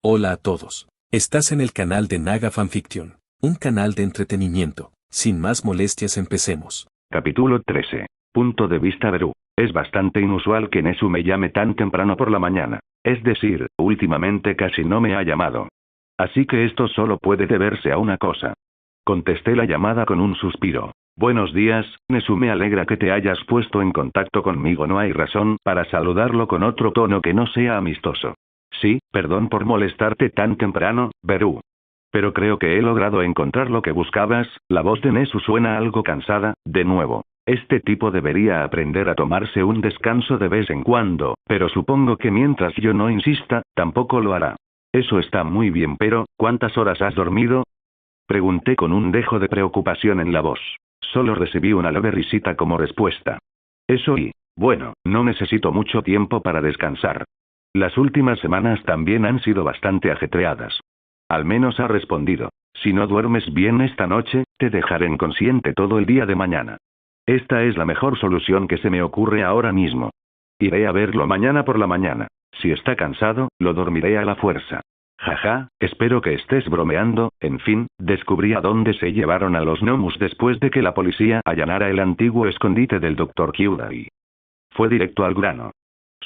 Hola a todos. Estás en el canal de Naga Fanfiction, un canal de entretenimiento. Sin más molestias, empecemos. Capítulo 13. Punto de vista Beru. Es bastante inusual que Nesu me llame tan temprano por la mañana. Es decir, últimamente casi no me ha llamado. Así que esto solo puede deberse a una cosa. Contesté la llamada con un suspiro. Buenos días, Nesu, me alegra que te hayas puesto en contacto conmigo. No hay razón para saludarlo con otro tono que no sea amistoso. Sí, perdón por molestarte tan temprano, Beru. Pero creo que he logrado encontrar lo que buscabas. La voz de Nesu suena algo cansada, de nuevo. Este tipo debería aprender a tomarse un descanso de vez en cuando, pero supongo que mientras yo no insista, tampoco lo hará. Eso está muy bien, pero, ¿cuántas horas has dormido? Pregunté con un dejo de preocupación en la voz. Solo recibí una leve risita como respuesta. Eso y, bueno, no necesito mucho tiempo para descansar. Las últimas semanas también han sido bastante ajetreadas. Al menos ha respondido. Si no duermes bien esta noche, te dejaré inconsciente todo el día de mañana. Esta es la mejor solución que se me ocurre ahora mismo. Iré a verlo mañana por la mañana. Si está cansado, lo dormiré a la fuerza. Jaja, espero que estés bromeando. En fin, descubrí a dónde se llevaron a los gnomus después de que la policía allanara el antiguo escondite del Dr. Kyudai. Fue directo al grano.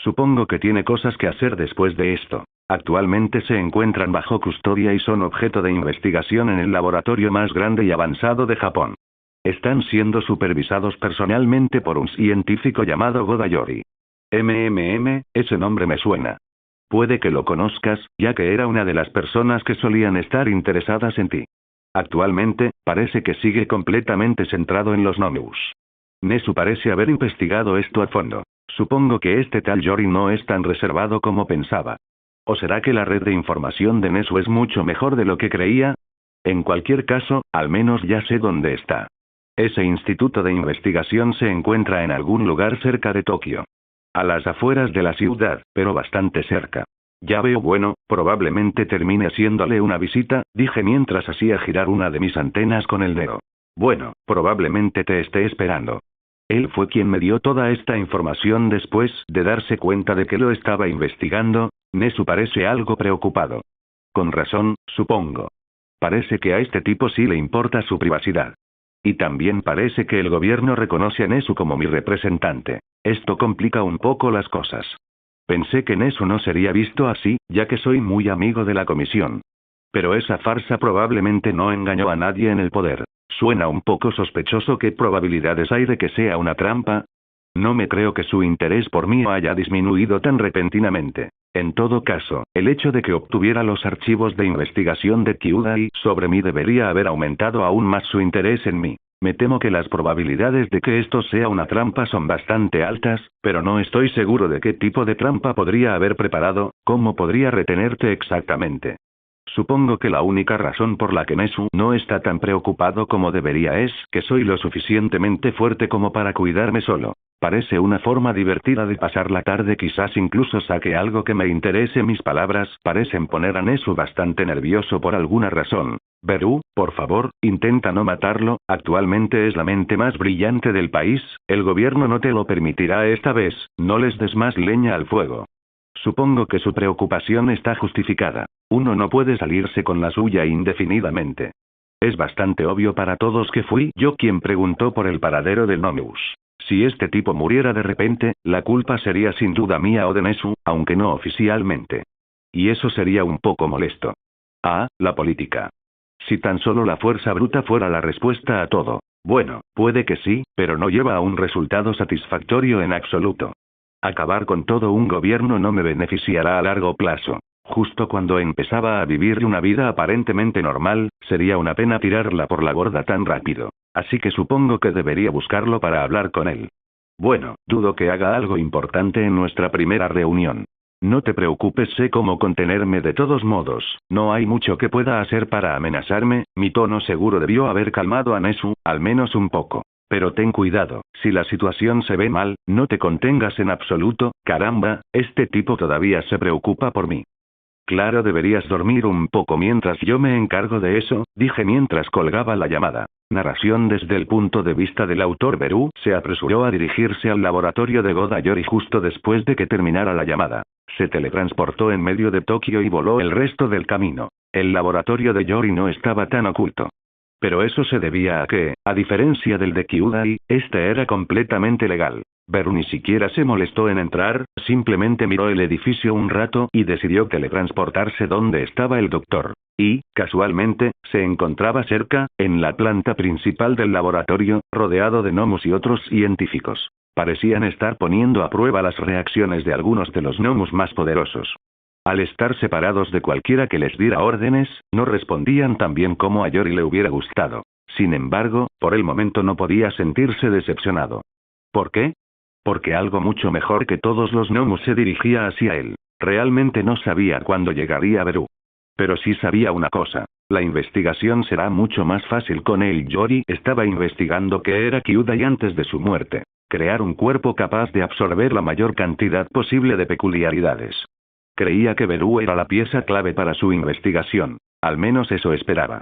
Supongo que tiene cosas que hacer después de esto. Actualmente se encuentran bajo custodia y son objeto de investigación en el laboratorio más grande y avanzado de Japón. Están siendo supervisados personalmente por un científico llamado Godayori. Ese nombre me suena. Puede que lo conozcas, ya que era una de las personas que solían estar interesadas en ti. Actualmente, parece que sigue completamente centrado en los gnomus. Nesu parece haber investigado esto a fondo. Supongo que este tal Yori no es tan reservado como pensaba. ¿O será que la red de información de Nesu es mucho mejor de lo que creía? En cualquier caso, al menos ya sé dónde está. Ese instituto de investigación se encuentra en algún lugar cerca de Tokio. A las afueras de la ciudad, pero bastante cerca. Ya veo, bueno, probablemente termine haciéndole una visita, dije mientras hacía girar una de mis antenas con el dedo. Bueno, probablemente te esté esperando. Él fue quien me dio toda esta información después de darse cuenta de que lo estaba investigando. Nesu parece algo preocupado. Con razón, supongo. Parece que a este tipo sí le importa su privacidad. Y también parece que el gobierno reconoce a Nesu como mi representante. Esto complica un poco las cosas. Pensé que Nesu no sería visto así, ya que soy muy amigo de la comisión. Pero esa farsa probablemente no engañó a nadie en el poder. Suena un poco sospechoso. ¿Qué probabilidades hay de que sea una trampa? No me creo que su interés por mí haya disminuido tan repentinamente. En todo caso, el hecho de que obtuviera los archivos de investigación de Kyudai sobre mí debería haber aumentado aún más su interés en mí. Me temo que las probabilidades de que esto sea una trampa son bastante altas, pero no estoy seguro de qué tipo de trampa podría haber preparado. ¿Cómo podría retenerte exactamente? Supongo que la única razón por la que Nesu no está tan preocupado como debería es que soy lo suficientemente fuerte como para cuidarme solo. Parece una forma divertida de pasar la tarde. Quizás incluso saque algo que me interese. Mis palabras parecen poner a Nesu bastante nervioso por alguna razón. Beru, por favor, intenta no matarlo. Actualmente es la mente más brillante del país. El gobierno no te lo permitirá esta vez. No les des más leña al fuego. Supongo que su preocupación está justificada. Uno no puede salirse con la suya indefinidamente. Es bastante obvio para todos que fui yo quien preguntó por el paradero del Gnomus. Si este tipo muriera de repente, la culpa sería sin duda mía o de Nesu, aunque no oficialmente. Y eso sería un poco molesto. Ah, la política. Si tan solo la fuerza bruta fuera la respuesta a todo. Bueno, puede que sí, pero no lleva a un resultado satisfactorio en absoluto. Acabar con todo un gobierno no me beneficiará a largo plazo. Justo cuando empezaba a vivir una vida aparentemente normal, sería una pena tirarla por la borda tan rápido. Así que supongo que debería buscarlo para hablar con él. Bueno, dudo que haga algo importante en nuestra primera reunión. No te preocupes, sé cómo contenerme de todos modos. No hay mucho que pueda hacer para amenazarme. Mi tono seguro debió haber calmado a Nesu, al menos un poco. Pero ten cuidado, si la situación se ve mal, no te contengas en absoluto. Caramba, este tipo todavía se preocupa por mí. Claro, deberías dormir un poco mientras yo me encargo de eso, dije mientras colgaba la llamada. Narración desde el punto de vista del autor. Beru se apresuró a dirigirse al laboratorio de Godayori justo después de que terminara la llamada. se teletransportó en medio de Tokio y voló el resto del camino. El laboratorio de Yori no estaba tan oculto. Pero eso se debía a que, a diferencia del de Kyudai, este era completamente legal. Beru ni siquiera se molestó en entrar, simplemente miró el edificio un rato y decidió teletransportarse donde estaba el doctor. Y, casualmente, se encontraba cerca, en la planta principal del laboratorio, rodeado de gnomus y otros científicos. Parecían estar poniendo a prueba las reacciones de algunos de los gnomus más poderosos. Al estar separados de cualquiera que les diera órdenes, no respondían tan bien como a Yori le hubiera gustado. Sin embargo, por el momento no podía sentirse decepcionado. ¿Por qué? Porque algo mucho mejor que todos los gnomus se dirigía hacia él. Realmente no sabía cuándo llegaría Beru. Pero sí sabía una cosa. La investigación será mucho más fácil con él. Yori estaba investigando qué era Kyudai antes de su muerte. Crear un cuerpo capaz de absorber la mayor cantidad posible de peculiaridades. Creía que Beru era la pieza clave para su investigación. Al menos eso esperaba.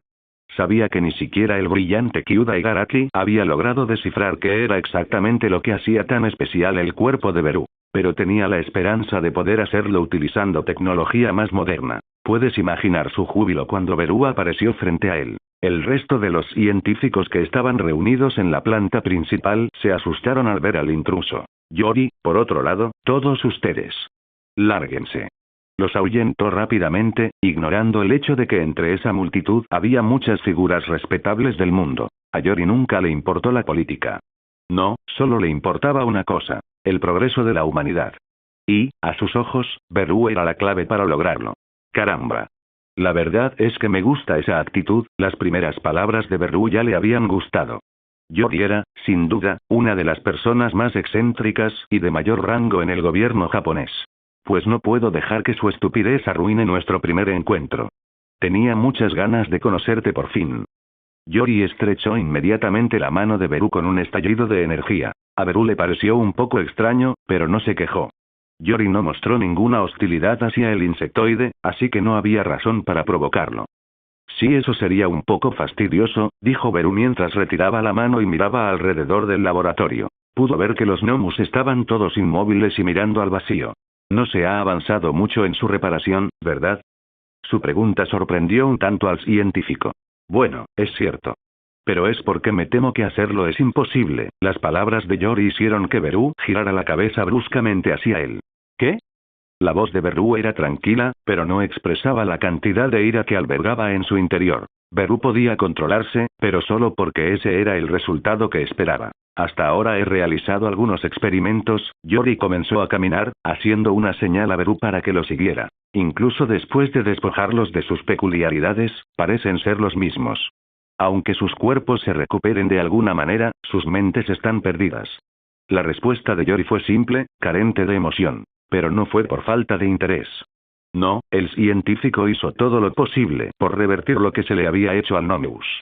Sabía que ni siquiera el brillante Kyudai Garaki había logrado descifrar qué era exactamente lo que hacía tan especial el cuerpo de Beru. Pero tenía la esperanza de poder hacerlo utilizando tecnología más moderna. Puedes imaginar su júbilo cuando Beru apareció frente a él. El resto de los científicos que estaban reunidos en la planta principal se asustaron al ver al intruso. Yori, por otro lado, todos ustedes. Lárguense. Los ahuyentó rápidamente, ignorando el hecho de que entre esa multitud había muchas figuras respetables del mundo. A Yori nunca le importó la política. No, solo le importaba una cosa: el progreso de la humanidad. Y, a sus ojos, Beru era la clave para lograrlo. Caramba. La verdad es que me gusta esa actitud. Las primeras palabras de Beru ya le habían gustado. Yori era, sin duda, una de las personas más excéntricas y de mayor rango en el gobierno japonés. Pues no puedo dejar que su estupidez arruine nuestro primer encuentro. Tenía muchas ganas de conocerte por fin. Yori estrechó inmediatamente la mano de Beru con un estallido de energía. A Beru le pareció un poco extraño, pero no se quejó. Yori no mostró ninguna hostilidad hacia el insectoide, así que no había razón para provocarlo. Sí, eso sería un poco fastidioso, dijo Beru mientras retiraba la mano y miraba alrededor del laboratorio. Pudo ver que los gnomus estaban todos inmóviles y mirando al vacío. No se ha avanzado mucho en su reparación, ¿verdad? Su pregunta sorprendió un tanto al científico. Bueno, es cierto. Pero es porque me temo que hacerlo es imposible. Las palabras de Yori hicieron que Beru girara la cabeza bruscamente hacia él. ¿Qué? La voz de Beru era tranquila, pero no expresaba la cantidad de ira que albergaba en su interior. Beru podía controlarse, pero solo porque ese era el resultado que esperaba. Hasta ahora he realizado algunos experimentos. Yori comenzó a caminar, haciendo una señal a Beru para que lo siguiera. Incluso después de despojarlos de sus peculiaridades, parecen ser los mismos. Aunque sus cuerpos se recuperen de alguna manera, sus mentes están perdidas. La respuesta de Yori fue simple, carente de emoción. Pero no fue por falta de interés. No, el científico hizo todo lo posible por revertir lo que se le había hecho al Gnomus.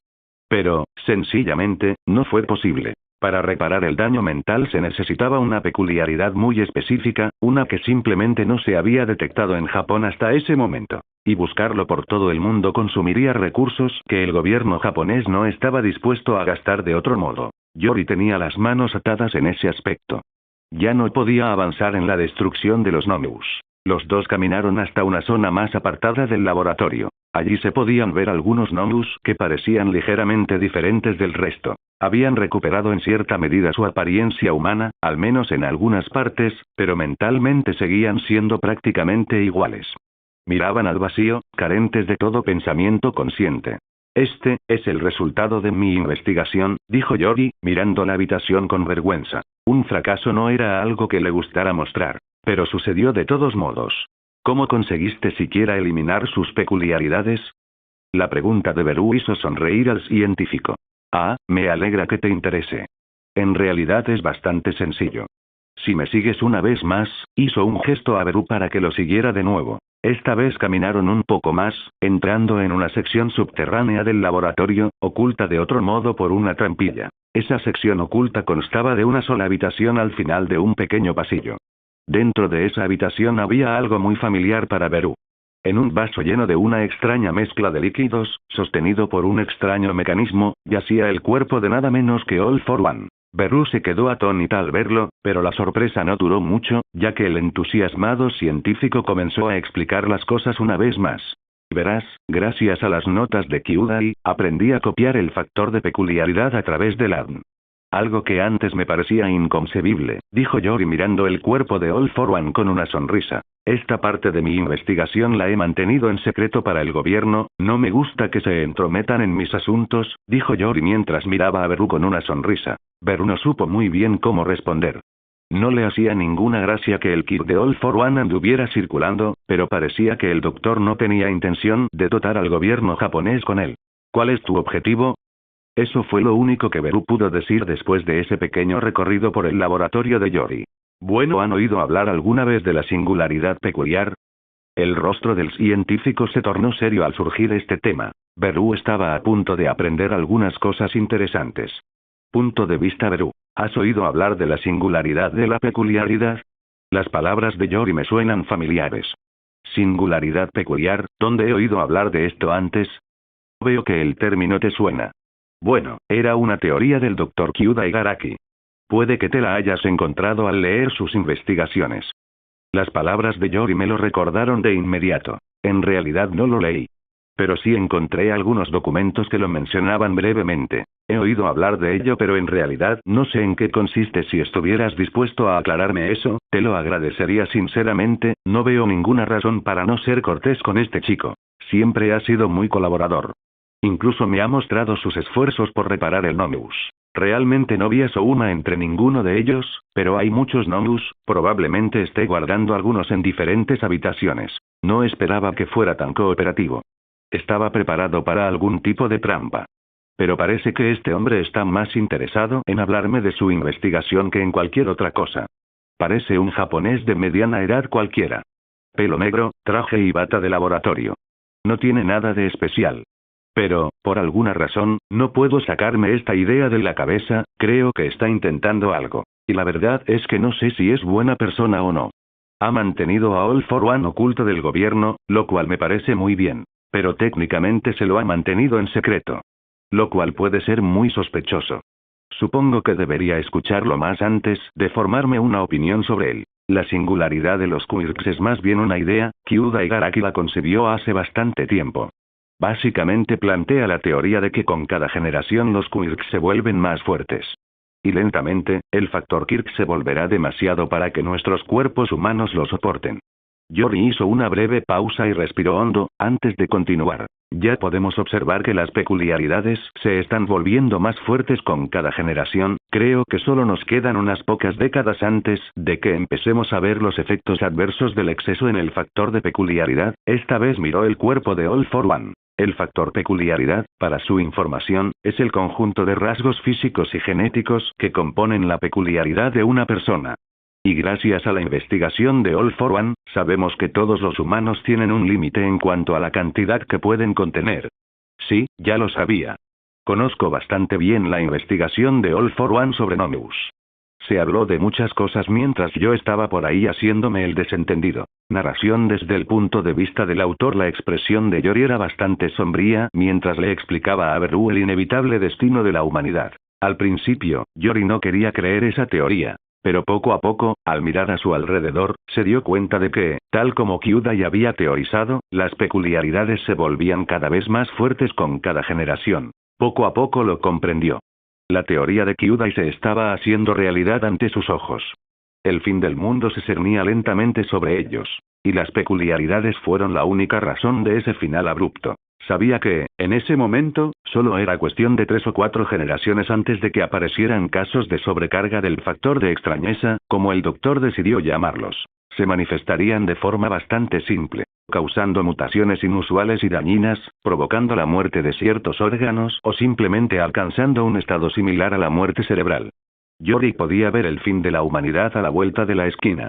Pero, sencillamente, no fue posible. Para reparar el daño mental se necesitaba una peculiaridad muy específica, una que simplemente no se había detectado en Japón hasta ese momento. Y buscarlo por todo el mundo consumiría recursos que el gobierno japonés no estaba dispuesto a gastar de otro modo. Yori tenía las manos atadas en ese aspecto. Ya no podía avanzar en la destrucción de los Gnomus. Los dos caminaron hasta una zona más apartada del laboratorio. Allí se podían ver algunos Gnomus que parecían ligeramente diferentes del resto. Habían recuperado en cierta medida su apariencia humana, al menos en algunas partes, pero mentalmente seguían siendo prácticamente iguales. Miraban al vacío, carentes de todo pensamiento consciente. Este es el resultado de mi investigación, dijo Yori, mirando la habitación con vergüenza. Un fracaso no era algo que le gustara mostrar, pero sucedió de todos modos. ¿Cómo conseguiste siquiera eliminar sus peculiaridades? La pregunta de Beru hizo sonreír al científico. Ah, me alegra que te interese. En realidad es bastante sencillo. Si me sigues una vez más, hizo un gesto a Beru para que lo siguiera de nuevo. Esta vez caminaron un poco más, entrando en una sección subterránea del laboratorio, oculta de otro modo por una trampilla. Esa sección oculta constaba de una sola habitación al final de un pequeño pasillo. Dentro de esa habitación había algo muy familiar para Beru. En un vaso lleno de una extraña mezcla de líquidos, sostenido por un extraño mecanismo, yacía el cuerpo de nada menos que All for One. Beru se quedó atónita al verlo, pero la sorpresa no duró mucho, ya que el entusiasmado científico comenzó a explicar las cosas una vez más. Verás, gracias a las notas de Kyudai, aprendí a copiar el factor de peculiaridad a través del ADN. Algo que antes me parecía inconcebible, dijo Yori mirando el cuerpo de All for One con una sonrisa. Esta parte de mi investigación la he mantenido en secreto para el gobierno, no me gusta que se entrometan en mis asuntos, dijo Yori mientras miraba a Beru con una sonrisa. Beru no supo muy bien cómo responder. No le hacía ninguna gracia que el kit de All for One anduviera circulando, pero parecía que el doctor no tenía intención de dotar al gobierno japonés con él. ¿Cuál es tu objetivo? Eso fue lo único que Beru pudo decir después de ese pequeño recorrido por el laboratorio de Yori. Bueno, ¿han oído hablar alguna vez de la singularidad peculiar? El rostro del científico se tornó serio al surgir este tema. Beru estaba a punto de aprender algunas cosas interesantes. Punto de vista Beru. ¿Has oído hablar de la singularidad de la peculiaridad? Las palabras de Yori me suenan familiares. Singularidad peculiar, ¿dónde he oído hablar de esto antes? Veo que el término te suena. Bueno, era una teoría del Dr. Kyudai Garaki. Puede que te la hayas encontrado al leer sus investigaciones. Las palabras de Yori me lo recordaron de inmediato. En realidad no lo leí. Pero sí encontré algunos documentos que lo mencionaban brevemente. He oído hablar de ello, pero en realidad no sé en qué consiste. Si estuvieras dispuesto a aclararme eso, te lo agradecería sinceramente. No veo ninguna razón para no ser cortés con este chico. Siempre ha sido muy colaborador. Incluso me ha mostrado sus esfuerzos por reparar el Nomus. Realmente no vi a Souma entre ninguno de ellos, pero hay muchos Nomus, probablemente esté guardando algunos en diferentes habitaciones. No esperaba que fuera tan cooperativo. Estaba preparado para algún tipo de trampa. Pero parece que este hombre está más interesado en hablarme de su investigación que en cualquier otra cosa. Parece un japonés de mediana edad cualquiera. Pelo negro, traje y bata de laboratorio. No tiene nada de especial. Pero, por alguna razón, no puedo sacarme esta idea de la cabeza, creo que está intentando algo. Y la verdad es que no sé si es buena persona o no. Ha mantenido a All for One oculto del gobierno, lo cual me parece muy bien. Pero técnicamente se lo ha mantenido en secreto. Lo cual puede ser muy sospechoso. Supongo que debería escucharlo más antes de formarme una opinión sobre él. La singularidad de los quirks es más bien una idea, Kyudai Garaki la concibió hace bastante tiempo. Básicamente plantea la teoría de que con cada generación los quirks se vuelven más fuertes. Y lentamente, el factor Kirk se volverá demasiado para que nuestros cuerpos humanos lo soporten. Yori hizo una breve pausa y respiró hondo, antes de continuar. Ya podemos observar que las peculiaridades se están volviendo más fuertes con cada generación, creo que solo nos quedan unas pocas décadas antes de que empecemos a ver los efectos adversos del exceso en el factor de peculiaridad. Esta vez miró el cuerpo de All for One. El factor peculiaridad, para su información, es el conjunto de rasgos físicos y genéticos que componen la peculiaridad de una persona. Y gracias a la investigación de All for One, sabemos que todos los humanos tienen un límite en cuanto a la cantidad que pueden contener. Sí, ya lo sabía. Conozco bastante bien la investigación de All for One sobre Nomus. Se habló de muchas cosas mientras yo estaba por ahí haciéndome el desentendido. Narración desde el punto de vista del autor. La expresión de Yori era bastante sombría mientras le explicaba a Beru el inevitable destino de la humanidad. Al principio, Yori no quería creer esa teoría. Pero poco a poco, al mirar a su alrededor, se dio cuenta de que, tal como Kyudai había teorizado, las peculiaridades se volvían cada vez más fuertes con cada generación. Poco a poco lo comprendió. La teoría de Kyudai se estaba haciendo realidad ante sus ojos. El fin del mundo se cernía lentamente sobre ellos. Y las peculiaridades fueron la única razón de ese final abrupto. Sabía que, en ese momento, solo era cuestión de 3 o 4 generaciones antes de que aparecieran casos de sobrecarga del factor de extrañeza, como el doctor decidió llamarlos. Se manifestarían de forma bastante simple, causando mutaciones inusuales y dañinas, provocando la muerte de ciertos órganos o simplemente alcanzando un estado similar a la muerte cerebral. Yori podía ver el fin de la humanidad a la vuelta de la esquina.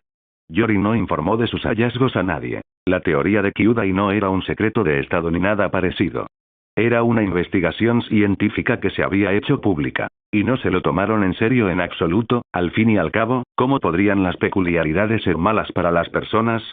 Yori no informó de sus hallazgos a nadie. La teoría de Kyudai no era un secreto de estado ni nada parecido. Era una investigación científica que se había hecho pública. Y no se lo tomaron en serio en absoluto. Al fin y al cabo, ¿cómo podrían las peculiaridades ser malas para las personas?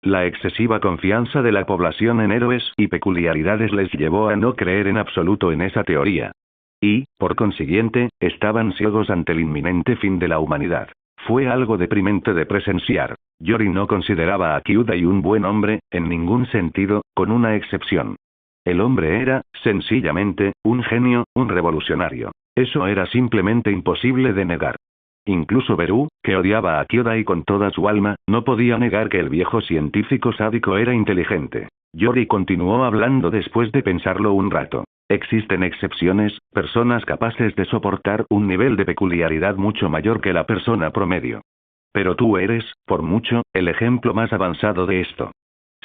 La excesiva confianza de la población en héroes y peculiaridades les llevó a no creer en absoluto en esa teoría. Y, por consiguiente, estaban ciegos ante el inminente fin de la humanidad. Fue algo deprimente de presenciar. Yori no consideraba a Kyudai un buen hombre, en ningún sentido, con una excepción. El hombre era, sencillamente, un genio, un revolucionario. Eso era simplemente imposible de negar. Incluso Beru, que odiaba a Kyudai con toda su alma, no podía negar que el viejo científico sádico era inteligente. Yori continuó hablando después de pensarlo un rato. Existen excepciones, personas capaces de soportar un nivel de peculiaridad mucho mayor que la persona promedio. Pero tú eres, por mucho, el ejemplo más avanzado de esto.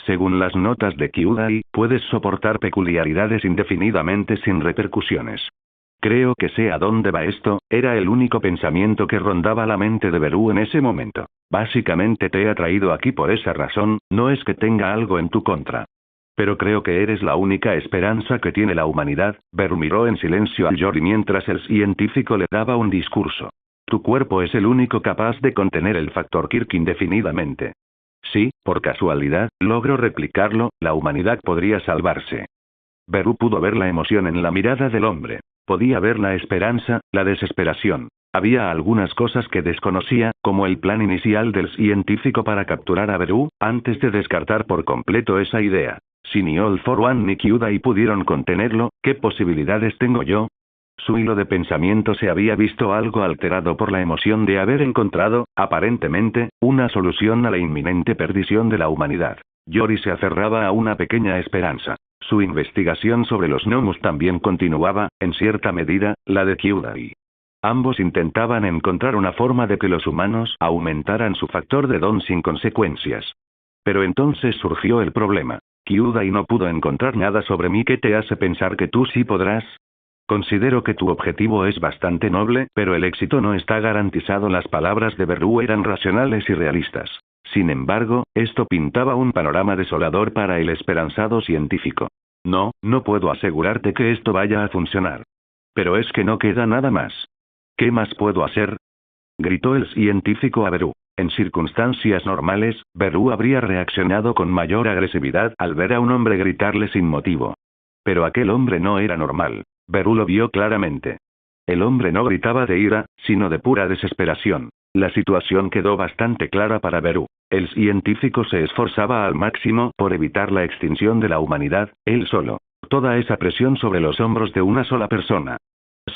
Según las notas de Kyudai, puedes soportar peculiaridades indefinidamente sin repercusiones. Creo que sé a dónde va esto, era el único pensamiento que rondaba la mente de Beru en ese momento. Básicamente te he traído aquí por esa razón, no es que tenga algo en tu contra. Pero creo que eres la única esperanza que tiene la humanidad. Beru miró en silencio a Yori mientras el científico le daba un discurso. Tu cuerpo es el único capaz de contener el factor Kirk indefinidamente. Si, por casualidad, logro replicarlo, la humanidad podría salvarse. Beru pudo ver la emoción en la mirada del hombre. Podía ver la esperanza, la desesperación. Había algunas cosas que desconocía, como el plan inicial del científico para capturar a Beru, antes de descartar por completo esa idea. Si ni All for One ni Kyudai pudieron contenerlo, ¿qué posibilidades tengo yo? Su hilo de pensamiento se había visto algo alterado por la emoción de haber encontrado, aparentemente, una solución a la inminente perdición de la humanidad. Yori se aferraba a una pequeña esperanza. Su investigación sobre los gnomos también continuaba, en cierta medida, la de Kyudai. Ambos intentaban encontrar una forma de que los humanos aumentaran su factor de don sin consecuencias. Pero entonces surgió el problema. Kyudai no pudo encontrar nada sobre mí que te hace pensar que tú sí podrás. Considero que tu objetivo es bastante noble, pero el éxito no está garantizado. Las palabras de Beru eran racionales y realistas. Sin embargo, esto pintaba un panorama desolador para el esperanzado científico. No puedo asegurarte que esto vaya a funcionar. Pero es que no queda nada más. ¿Qué más puedo hacer? Gritó el científico a Beru. En circunstancias normales, Beru habría reaccionado con mayor agresividad al ver a un hombre gritarle sin motivo. Pero aquel hombre no era normal. Beru lo vio claramente. El hombre no gritaba de ira, sino de pura desesperación. La situación quedó bastante clara para Beru. El científico se esforzaba al máximo por evitar la extinción de la humanidad, él solo. Toda esa presión sobre los hombros de una sola persona.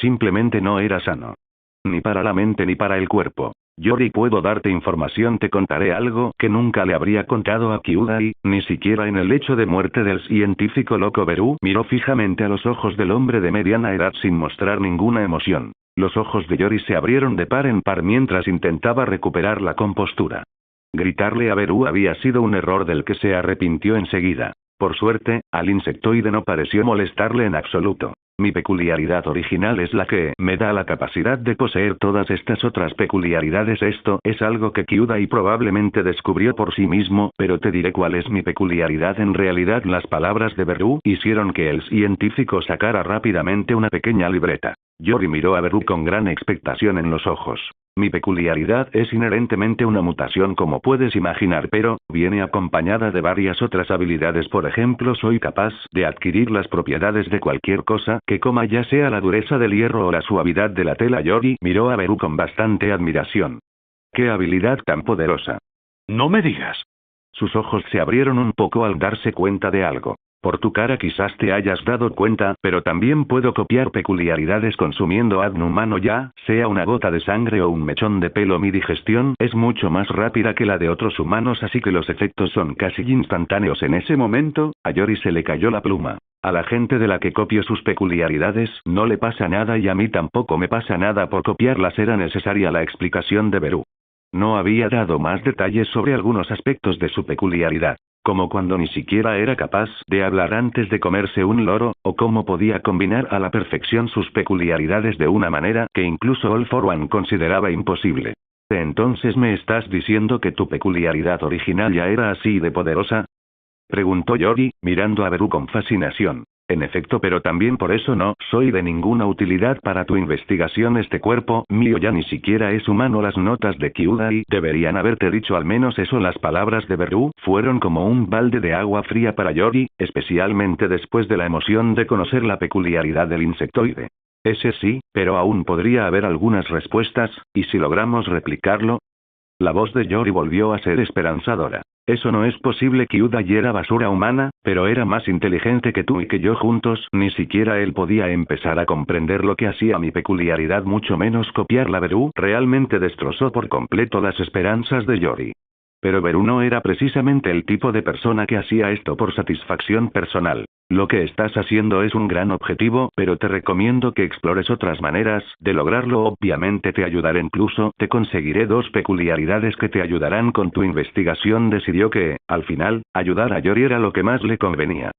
Simplemente no era sano. Ni para la mente ni para el cuerpo. Yori, puedo darte información, te contaré algo que nunca le habría contado a Kyudai, ni siquiera en el lecho de muerte del científico loco. Beru miró fijamente a los ojos del hombre de mediana edad sin mostrar ninguna emoción. Los ojos de Yori se abrieron de par en par mientras intentaba recuperar la compostura. Gritarle a Beru había sido un error del que se arrepintió enseguida. Por suerte, al insectoide no pareció molestarle en absoluto. Mi peculiaridad original es la que me da la capacidad de poseer todas estas otras peculiaridades. Esto es algo que Kyudai probablemente descubrió por sí mismo, pero te diré cuál es mi peculiaridad en realidad. Las palabras de Beru hicieron que el científico sacara rápidamente una pequeña libreta. Yori miró a Beru con gran expectación en los ojos. Mi peculiaridad es inherentemente una mutación, como puedes imaginar, pero viene acompañada de varias otras habilidades. Por ejemplo, soy capaz de adquirir las propiedades de cualquier cosa que coma, ya sea la dureza del hierro o la suavidad de la tela. Yori miró a Beru con bastante admiración. ¡Qué habilidad tan poderosa! No me digas. Sus ojos se abrieron un poco al darse cuenta de algo. Por tu cara quizás te hayas dado cuenta, pero también puedo copiar peculiaridades consumiendo ADN humano, ya sea una gota de sangre o un mechón de pelo. Mi digestión es mucho más rápida que la de otros humanos, así que los efectos son casi instantáneos. En ese momento, a Yori se le cayó la pluma. A la gente de la que copio sus peculiaridades no le pasa nada, y a mí tampoco me pasa nada por copiarlas. Era necesaria la explicación de Beru. No había dado más detalles sobre algunos aspectos de su peculiaridad. Como cuando ni siquiera era capaz de hablar antes de comerse un loro, o cómo podía combinar a la perfección sus peculiaridades de una manera que incluso All for One consideraba imposible. ¿Entonces me estás diciendo que tu peculiaridad original ya era así de poderosa?, preguntó Yori, mirando a Beru con fascinación. En efecto, pero también por eso no soy de ninguna utilidad para tu investigación. Este cuerpo mío ya ni siquiera es humano. Las notas de Kyudai deberían haberte dicho al menos eso. Las palabras de Beru fueron como un balde de agua fría para Yori, especialmente después de la emoción de conocer la peculiaridad del insectoide. Ese sí, pero aún podría haber algunas respuestas, ¿y si logramos replicarlo? La voz de Yori volvió a ser esperanzadora. Eso no es posible. Kyudai era basura humana, pero era más inteligente que tú y que yo juntos. Ni siquiera él podía empezar a comprender lo que hacía mi peculiaridad, mucho menos copiarla. Beru realmente destrozó por completo las esperanzas de Yori. Pero Beru no era precisamente el tipo de persona que hacía esto por satisfacción personal. Lo que estás haciendo es un gran objetivo, pero te recomiendo que explores otras maneras de lograrlo. Obviamente te ayudaré, incluso te conseguiré 2 peculiaridades que te ayudarán con tu investigación. Decidió que, al final, ayudar a Yori era lo que más le convenía.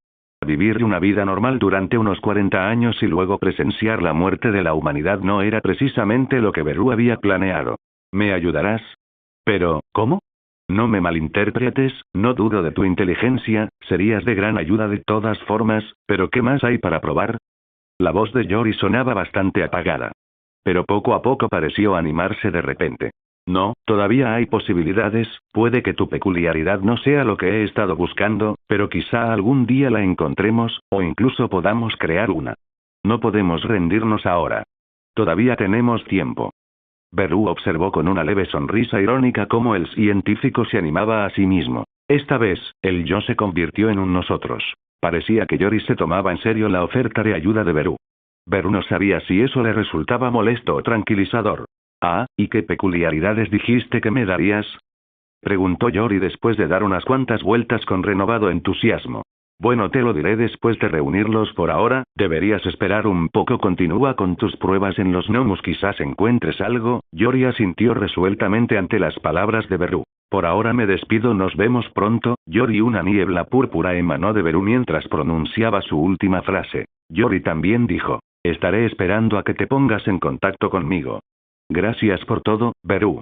Vivir una vida normal durante unos 40 años y luego presenciar la muerte de la humanidad no era precisamente lo que Beru había planeado. ¿Me ayudarás? Pero, ¿cómo? No me malinterpretes, no dudo de tu inteligencia, serías de gran ayuda de todas formas, pero ¿qué más hay para probar? La voz de Yori sonaba bastante apagada. Pero poco a poco pareció animarse de repente. No, todavía hay posibilidades, puede que tu peculiaridad no sea lo que he estado buscando, pero quizá algún día la encontremos, o incluso podamos crear una. No podemos rendirnos ahora. Todavía tenemos tiempo. Beru observó con una leve sonrisa irónica cómo el científico se animaba a sí mismo. Esta vez, el yo se convirtió en un nosotros. Parecía que Yori se tomaba en serio la oferta de ayuda de Beru. Beru no sabía si eso le resultaba molesto o tranquilizador. Ah, ¿y qué peculiaridades dijiste que me darías? Preguntó Yori después de dar unas cuantas vueltas con renovado entusiasmo. Bueno, te lo diré después de reunirlos. Por ahora, deberías esperar un poco. Continúa con tus pruebas en los gnomos, quizás encuentres algo. Yori asintió resueltamente ante las palabras de Beru. Por ahora me despido, nos vemos pronto. Yori. Una niebla púrpura emanó de Beru mientras pronunciaba su última frase. Yori también dijo, estaré esperando a que te pongas en contacto conmigo. Gracias por todo, Beru.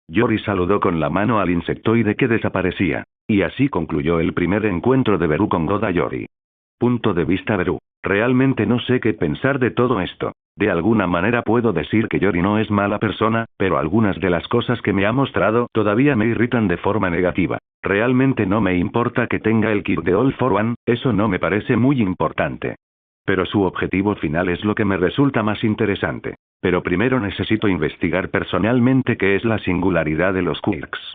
Yori saludó con la mano al insectoide que desaparecía. Y así concluyó el primer encuentro de Beru con Goda Yori. Punto de vista Beru. Realmente no sé qué pensar de todo esto. De alguna manera puedo decir que Yori no es mala persona, pero algunas de las cosas que me ha mostrado todavía me irritan de forma negativa. Realmente no me importa que tenga el kit de All for One, eso no me parece muy importante. Pero su objetivo final es lo que me resulta más interesante. Pero primero necesito investigar personalmente qué es la singularidad de los quirks.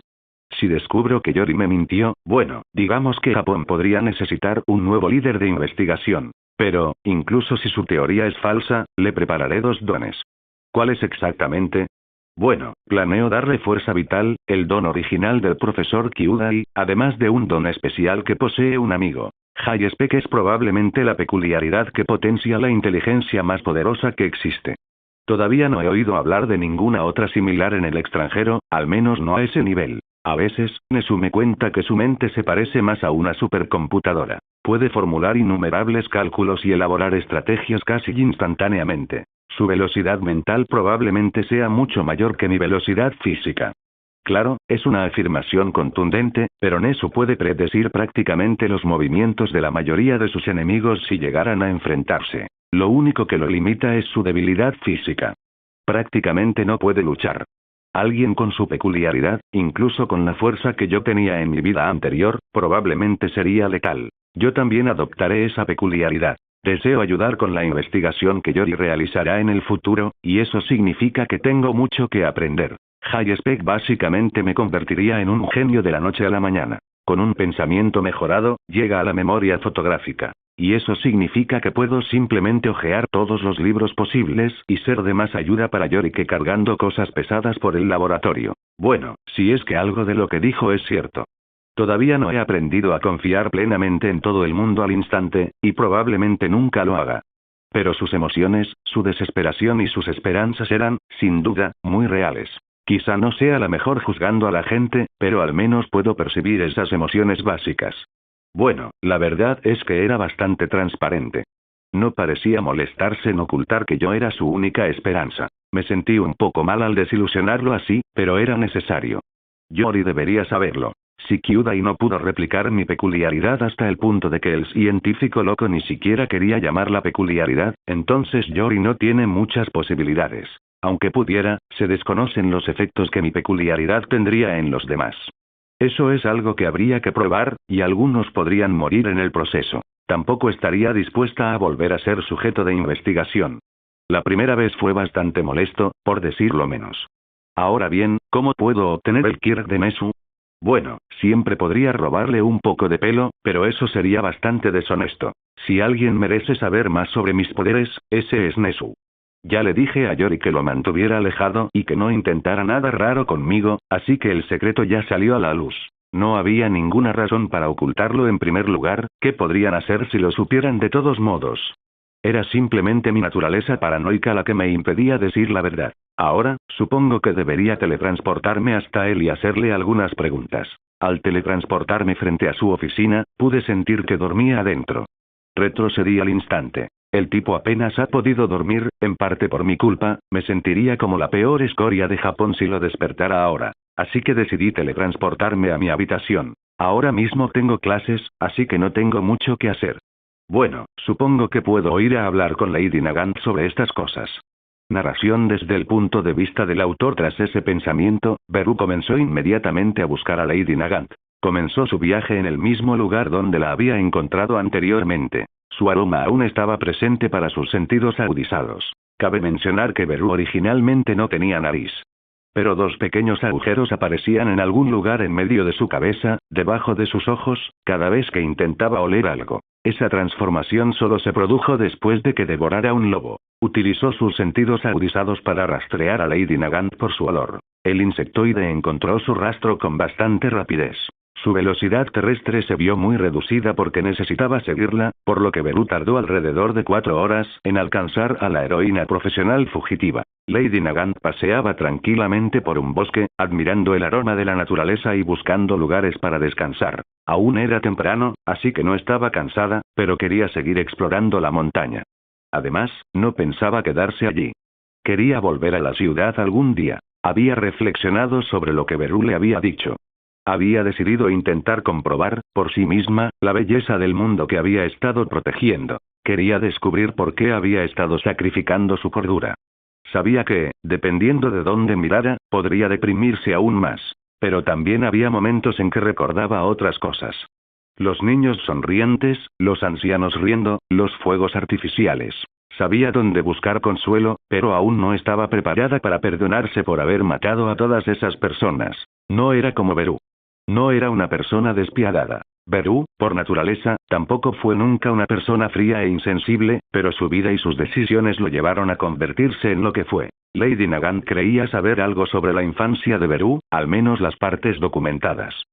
Si descubro que Yori me mintió, bueno, digamos que Japón podría necesitar un nuevo líder de investigación. Pero, incluso si su teoría es falsa, le prepararé 2 dones. ¿Cuáles exactamente? Bueno, planeo darle fuerza vital, el don original del profesor Kyudai, además de un don especial que posee un amigo. High Spec es probablemente la peculiaridad que potencia la inteligencia más poderosa que existe. Todavía no he oído hablar de ninguna otra similar en el extranjero, al menos no a ese nivel. A veces, Nesu me cuenta que su mente se parece más a una supercomputadora. Puede formular innumerables cálculos y elaborar estrategias casi instantáneamente. Su velocidad mental probablemente sea mucho mayor que mi velocidad física. Claro, es una afirmación contundente, pero Nesu puede predecir prácticamente los movimientos de la mayoría de sus enemigos si llegaran a enfrentarse. Lo único que lo limita es su debilidad física. Prácticamente no puede luchar. Alguien con su peculiaridad, incluso con la fuerza que yo tenía en mi vida anterior, probablemente sería letal. Yo también adoptaré esa peculiaridad. Deseo ayudar con la investigación que Yori realizará en el futuro, y eso significa que tengo mucho que aprender. High Spec básicamente me convertiría en un genio de la noche a la mañana. Con un pensamiento mejorado, llega a la memoria fotográfica. Y eso significa que puedo simplemente hojear todos los libros posibles y ser de más ayuda para Yori que cargando cosas pesadas por el laboratorio. Bueno, si es que algo de lo que dijo es cierto. Todavía no he aprendido a confiar plenamente en todo el mundo al instante, y probablemente nunca lo haga. Pero sus emociones, su desesperación y sus esperanzas eran, sin duda, muy reales. Quizá no sea la mejor juzgando a la gente, pero al menos puedo percibir esas emociones básicas. Bueno, la verdad es que era bastante transparente. No parecía molestarse en ocultar que yo era su única esperanza. Me sentí un poco mal al desilusionarlo así, pero era necesario. Yori debería saberlo. Si Kyudai no pudo replicar mi peculiaridad hasta el punto de que el científico loco ni siquiera quería llamarla peculiaridad, entonces Yori no tiene muchas posibilidades. Aunque pudiera, se desconocen los efectos que mi peculiaridad tendría en los demás. Eso es algo que habría que probar, y algunos podrían morir en el proceso. Tampoco estaría dispuesta a volver a ser sujeto de investigación. La primera vez fue bastante molesto, por decirlo menos. Ahora bien, ¿cómo puedo obtener el Kirk de Nezu? Bueno, siempre podría robarle un poco de pelo, pero eso sería bastante deshonesto. Si alguien merece saber más sobre mis poderes, ese es Nezu. Ya le dije a Yori que lo mantuviera alejado y que no intentara nada raro conmigo, así que el secreto ya salió a la luz. No había ninguna razón para ocultarlo en primer lugar. ¿Qué podrían hacer si lo supieran de todos modos? Era simplemente mi naturaleza paranoica la que me impedía decir la verdad. Ahora, supongo que debería teletransportarme hasta él y hacerle algunas preguntas. Al teletransportarme frente a su oficina, pude sentir que dormía adentro. Retrocedí al instante. El tipo apenas ha podido dormir, en parte por mi culpa. Me sentiría como la peor escoria de Japón si lo despertara ahora. Así que decidí teletransportarme a mi habitación. Ahora mismo tengo clases, así que no tengo mucho que hacer. Bueno, supongo que puedo ir a hablar con Lady Nagant sobre estas cosas. Narración desde el punto de vista del autor. Tras ese pensamiento, Beru comenzó inmediatamente a buscar a Lady Nagant. Comenzó su viaje en el mismo lugar donde la había encontrado anteriormente. Su aroma aún estaba presente para sus sentidos agudizados. Cabe mencionar que Beru originalmente no tenía nariz. Pero dos pequeños agujeros aparecían en algún lugar en medio de su cabeza, debajo de sus ojos, cada vez que intentaba oler algo. Esa transformación solo se produjo después de que devorara un lobo. Utilizó sus sentidos agudizados para rastrear a Lady Nagant por su olor. El insectoide encontró su rastro con bastante rapidez. Su velocidad terrestre se vio muy reducida porque necesitaba seguirla, por lo que Beru tardó alrededor de 4 horas en alcanzar a la heroína profesional fugitiva. Lady Nagant paseaba tranquilamente por un bosque, admirando el aroma de la naturaleza y buscando lugares para descansar. Aún era temprano, así que no estaba cansada, pero quería seguir explorando la montaña. Además, no pensaba quedarse allí. Quería volver a la ciudad algún día. Había reflexionado sobre lo que Beru le había dicho. Había decidido intentar comprobar, por sí misma, la belleza del mundo que había estado protegiendo. Quería descubrir por qué había estado sacrificando su cordura. Sabía que, dependiendo de dónde mirara, podría deprimirse aún más. Pero también había momentos en que recordaba otras cosas. Los niños sonrientes, los ancianos riendo, los fuegos artificiales. Sabía dónde buscar consuelo, pero aún no estaba preparada para perdonarse por haber matado a todas esas personas. No era como Beru. No era una persona despiadada. Beru, por naturaleza, tampoco fue nunca una persona fría e insensible, pero su vida y sus decisiones lo llevaron a convertirse en lo que fue. Lady Nagant creía saber algo sobre la infancia de Beru, al menos las partes documentadas.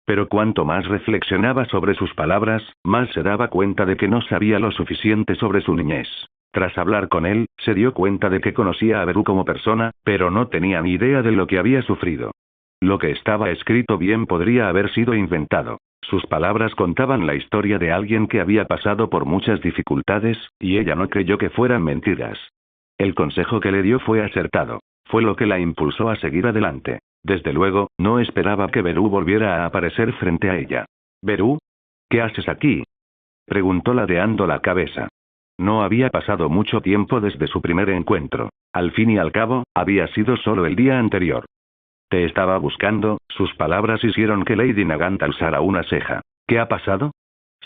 Pero cuanto más reflexionaba sobre sus palabras, más se daba cuenta de que no sabía lo suficiente sobre su niñez. Tras hablar con él, se dio cuenta de que conocía a Beru como persona, pero no tenía ni idea de lo que había sufrido. Lo que estaba escrito bien podría haber sido inventado. Sus palabras contaban la historia de alguien que había pasado por muchas dificultades, y ella no creyó que fueran mentiras. El consejo que le dio fue acertado. Fue lo que la impulsó a seguir adelante. Desde luego, no esperaba que Beru volviera a aparecer frente a ella. «¿Beru? ¿Qué haces aquí?», preguntó ladeando la cabeza. No había pasado mucho tiempo desde su primer encuentro. Al fin y al cabo, había sido solo el día anterior. «Te estaba buscando». Sus palabras hicieron que Lady Nagant alzara una ceja. «¿Qué ha pasado?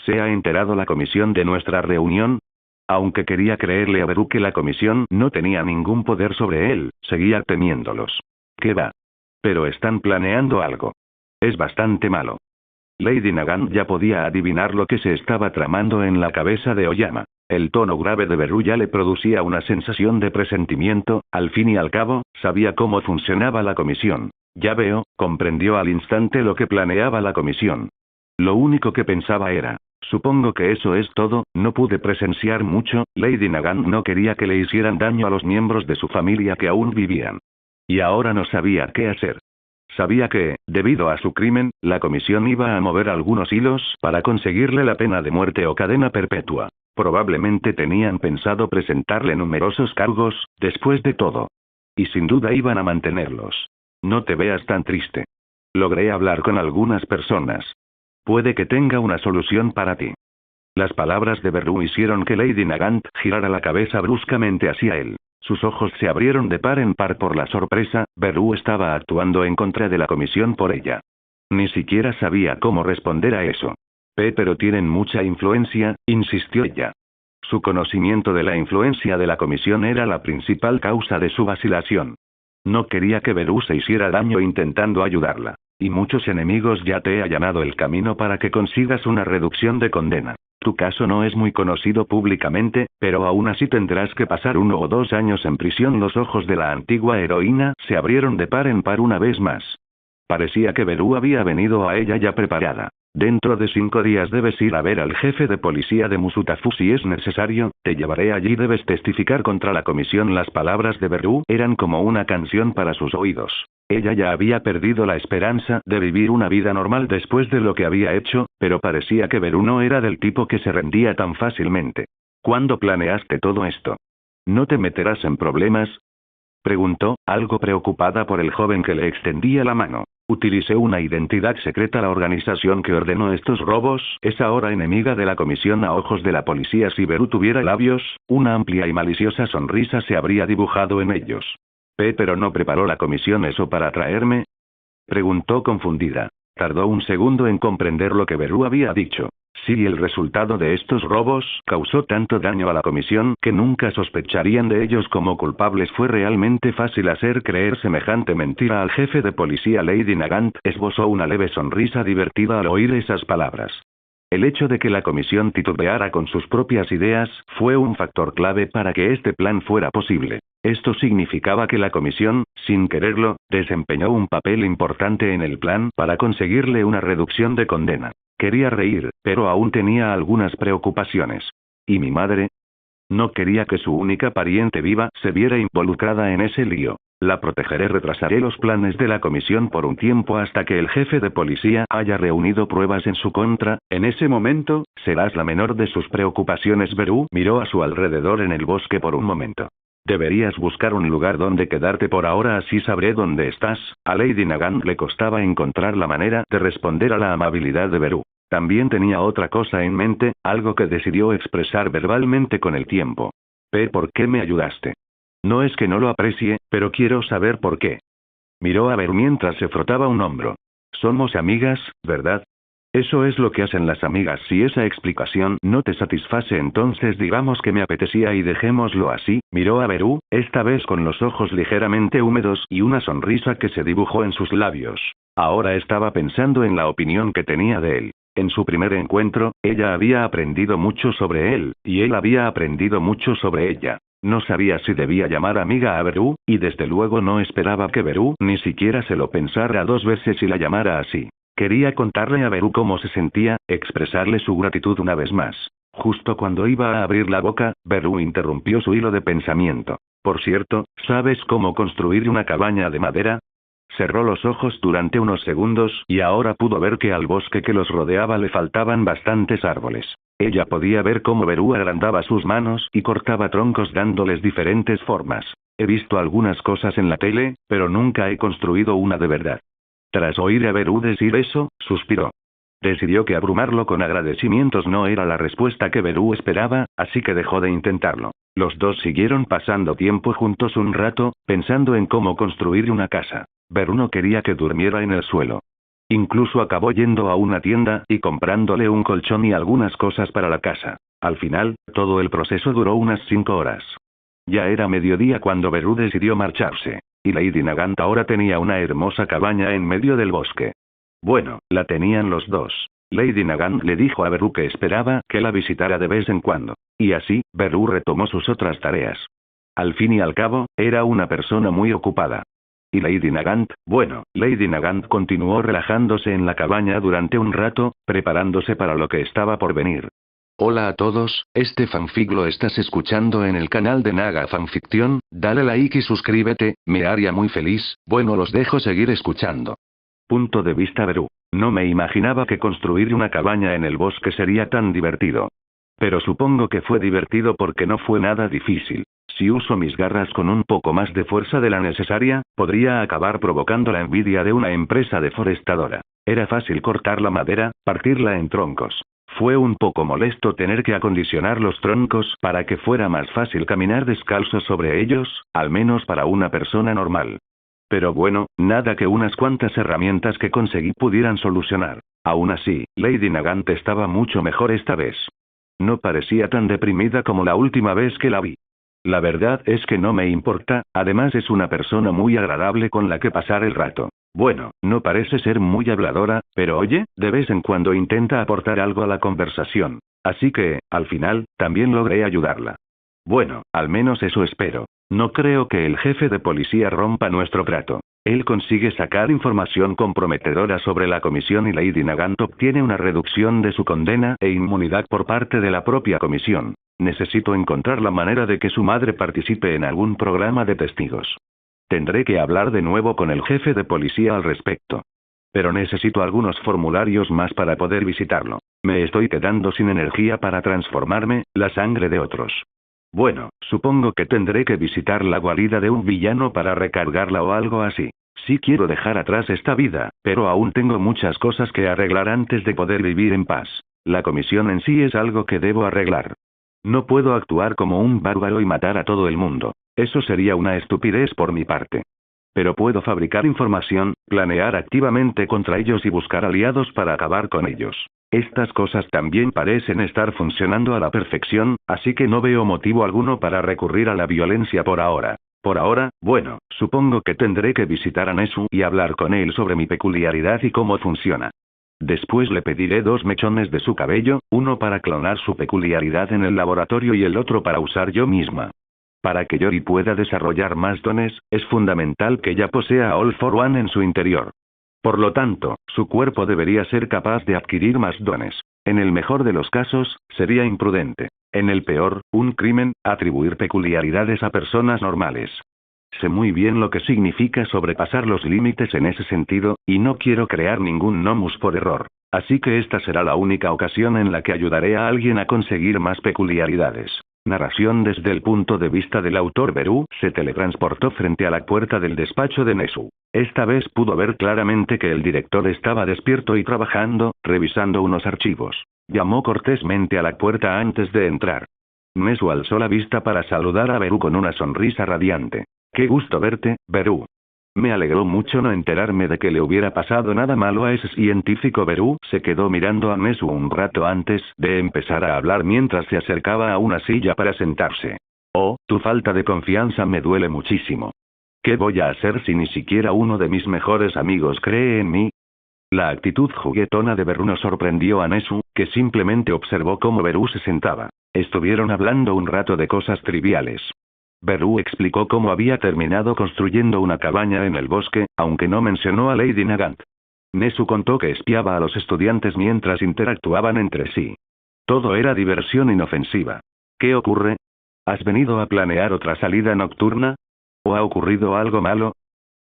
¿Se ha enterado la comisión de nuestra reunión?». Aunque quería creerle a Beru que la comisión no tenía ningún poder sobre él, seguía temiéndolos. «¿Qué va? Pero están planeando algo. Es bastante malo». Lady Nagant ya podía adivinar lo que se estaba tramando en la cabeza de Oyama. El tono grave de Beru ya le producía una sensación de presentimiento. Al fin y al cabo, sabía cómo funcionaba la comisión. «Ya veo», comprendió al instante lo que planeaba la comisión. Lo único que pensaba era: «Supongo que eso es todo». No pude presenciar mucho. Lady Nagant no quería que le hicieran daño a los miembros de su familia que aún vivían. Y ahora no sabía qué hacer. Sabía que, debido a su crimen, la comisión iba a mover algunos hilos para conseguirle la pena de muerte o cadena perpetua. Probablemente tenían pensado presentarle numerosos cargos, después de todo. Y sin duda iban a mantenerlos. «No te veas tan triste. Logré hablar con algunas personas. Puede que tenga una solución para ti». Las palabras de Beru hicieron que Lady Nagant girara la cabeza bruscamente hacia él. Sus ojos se abrieron de par en par por la sorpresa. Beru estaba actuando en contra de la comisión por ella. Ni siquiera sabía cómo responder a eso. «Pero tienen mucha influencia», insistió ella. Su conocimiento de la influencia de la comisión era la principal causa de su vacilación. No quería que Beru se hiciera daño intentando ayudarla. Y muchos enemigos ya te he allanado el camino para que consigas una reducción de condena. Tu caso no es muy conocido públicamente, pero aún así tendrás que pasar 1 o 2 años en prisión. Los ojos de la antigua heroína se abrieron de par en par una vez más. Parecía que Beru había venido a ella ya preparada. Dentro de 5 días debes ir a ver al jefe de policía de Musutafu si es necesario, te llevaré allí. Debes testificar contra la comisión. Las palabras de Beru eran como una canción para sus oídos. Ella ya había perdido la esperanza de vivir una vida normal después de lo que había hecho, pero parecía que Beru no era del tipo que se rendía tan fácilmente. ¿Cuándo planeaste todo esto? ¿No te meterás en problemas?, preguntó, algo preocupada por el joven que le extendía la mano. Utilicé una identidad secreta. La organización que ordenó estos robos es ahora enemiga de la comisión a ojos de la policía. Si Beru tuviera labios, una amplia y maliciosa sonrisa se habría dibujado en ellos. ¿Pero no preparó la comisión eso para atraerme?, preguntó confundida. Tardó un segundo en comprender lo que Beru había dicho. Sí, el resultado de estos robos causó tanto daño a la comisión que nunca sospecharían de ellos como culpables. Fue realmente fácil hacer creer semejante mentira al jefe de policía. Lady Nagant esbozó una leve sonrisa divertida al oír esas palabras. El hecho de que la comisión titubeara con sus propias ideas fue un factor clave para que este plan fuera posible. Esto significaba que la comisión, sin quererlo, desempeñó un papel importante en el plan para conseguirle una reducción de condena. Quería reír, pero aún tenía algunas preocupaciones. ¿Y mi madre? No quería que su única pariente viva se viera involucrada en ese lío. La protegeré. Retrasaré los planes de la comisión por un tiempo hasta que el jefe de policía haya reunido pruebas en su contra. En ese momento, serás la menor de sus preocupaciones. Beru miró a su alrededor en el bosque por un momento. Deberías buscar un lugar donde quedarte por ahora, así sabré dónde estás. A Lady Nagant le costaba encontrar la manera de responder a la amabilidad de Beru. También tenía otra cosa en mente, algo que decidió expresar verbalmente con el tiempo. ¿Por qué me ayudaste? No es que no lo aprecie, pero quiero saber por qué. Miró a Beru mientras se frotaba un hombro. Somos amigas, ¿verdad? Eso es lo que hacen las amigas. Si esa explicación no te satisface, entonces digamos que me apetecía y dejémoslo así. Miró a Beru, esta vez con los ojos ligeramente húmedos y una sonrisa que se dibujó en sus labios. Ahora estaba pensando en la opinión que tenía de él. En su primer encuentro, ella había aprendido mucho sobre él, y él había aprendido mucho sobre ella. No sabía si debía llamar amiga a Beru, y desde luego no esperaba que Beru ni siquiera se lo pensara 2 veces y la llamara así. Quería contarle a Beru cómo se sentía, expresarle su gratitud una vez más. Justo cuando iba a abrir la boca, Beru interrumpió su hilo de pensamiento. Por cierto, ¿sabes cómo construir una cabaña de madera? Cerró los ojos durante unos segundos y ahora pudo ver que al bosque que los rodeaba le faltaban bastantes árboles. Ella podía ver cómo Beru agrandaba sus manos y cortaba troncos dándoles diferentes formas. He visto algunas cosas en la tele, pero nunca he construido una de verdad. Tras oír a Beru decir eso, suspiró. Decidió que abrumarlo con agradecimientos no era la respuesta que Beru esperaba, así que dejó de intentarlo. Los dos siguieron pasando tiempo juntos un rato, pensando en cómo construir una casa. Beru no quería que durmiera en el suelo. Incluso acabó yendo a una tienda y comprándole un colchón y algunas cosas para la casa. Al final, todo el proceso duró unas 5 horas. Ya era mediodía cuando Beru decidió marcharse. Y Lady Nagant ahora tenía una hermosa cabaña en medio del bosque. Bueno, la tenían los dos. Lady Nagant le dijo a Beru que esperaba que la visitara de vez en cuando. Y así, Beru retomó sus otras tareas. Al fin y al cabo, era una persona muy ocupada. Y Lady Nagant continuó relajándose en la cabaña durante un rato, preparándose para lo que estaba por venir. Hola a todos, este fanfic lo estás escuchando en el canal de Naga Fanfiction, dale like y suscríbete, me haría muy feliz. Bueno, los dejo seguir escuchando. Punto de vista Beru. No me imaginaba que construir una cabaña en el bosque sería tan divertido. Pero supongo que fue divertido porque no fue nada difícil. Si uso mis garras con un poco más de fuerza de la necesaria, podría acabar provocando la envidia de una empresa deforestadora. Era fácil cortar la madera, partirla en troncos. Fue un poco molesto tener que acondicionar los troncos para que fuera más fácil caminar descalzo sobre ellos, al menos para una persona normal. Pero bueno, nada que unas cuantas herramientas que conseguí pudieran solucionar. Aún así, Lady Nagant estaba mucho mejor esta vez. No parecía tan deprimida como la última vez que la vi. La verdad es que no me importa, además es una persona muy agradable con la que pasar el rato. Bueno, no parece ser muy habladora, pero oye, de vez en cuando intenta aportar algo a la conversación. Así que, al final, también logré ayudarla. Bueno, al menos eso espero. No creo que el jefe de policía rompa nuestro trato. Él consigue sacar información comprometedora sobre la comisión y Lady Nagant obtiene una reducción de su condena e inmunidad por parte de la propia comisión. Necesito encontrar la manera de que su madre participe en algún programa de testigos. Tendré que hablar de nuevo con el jefe de policía al respecto. Pero necesito algunos formularios más para poder visitarlo. Me estoy quedando sin energía para transformarme, la sangre de otros. Bueno, supongo que tendré que visitar la guarida de un villano para recargarla o algo así. Sí quiero dejar atrás esta vida, pero aún tengo muchas cosas que arreglar antes de poder vivir en paz. La comisión en sí es algo que debo arreglar. No puedo actuar como un bárbaro y matar a todo el mundo. Eso sería una estupidez por mi parte. Pero puedo fabricar información, planear activamente contra ellos y buscar aliados para acabar con ellos. Estas cosas también parecen estar funcionando a la perfección, así que no veo motivo alguno para recurrir a la violencia por ahora. Por ahora, bueno, supongo que tendré que visitar a Nesu y hablar con él sobre mi peculiaridad y cómo funciona. Después le pediré 2 mechones de su cabello, uno para clonar su peculiaridad en el laboratorio y el otro para usar yo misma. Para que Yori pueda desarrollar más dones, es fundamental que ella posea All for One en su interior. Por lo tanto, su cuerpo debería ser capaz de adquirir más dones. En el mejor de los casos, sería imprudente. En el peor, un crimen, atribuir peculiaridades a personas normales. Sé muy bien lo que significa sobrepasar los límites en ese sentido, y no quiero crear ningún nomus por error. Así que esta será la única ocasión en la que ayudaré a alguien a conseguir más peculiaridades. Narración desde el punto de vista del autor. Beru se teletransportó frente a la puerta del despacho de Nesu. Esta vez pudo ver claramente que el director estaba despierto y trabajando, revisando unos archivos. Llamó cortésmente a la puerta antes de entrar. Nesu alzó la vista para saludar a Beru con una sonrisa radiante. «Qué gusto verte, Beru». Me alegró mucho no enterarme de que le hubiera pasado nada malo a ese científico. Beru se quedó mirando a Nesu un rato antes de empezar a hablar mientras se acercaba a una silla para sentarse. «Oh, tu falta de confianza me duele muchísimo. ¿Qué voy a hacer si ni siquiera uno de mis mejores amigos cree en mí?» La actitud juguetona de Beru no sorprendió a Nesu, que simplemente observó cómo Beru se sentaba. Estuvieron hablando un rato de cosas triviales. Beru explicó cómo había terminado construyendo una cabaña en el bosque, aunque no mencionó a Lady Nagant. Nesu contó que espiaba a los estudiantes mientras interactuaban entre sí. Todo era diversión inofensiva. ¿Qué ocurre? ¿Has venido a planear otra salida nocturna? ¿O ha ocurrido algo malo?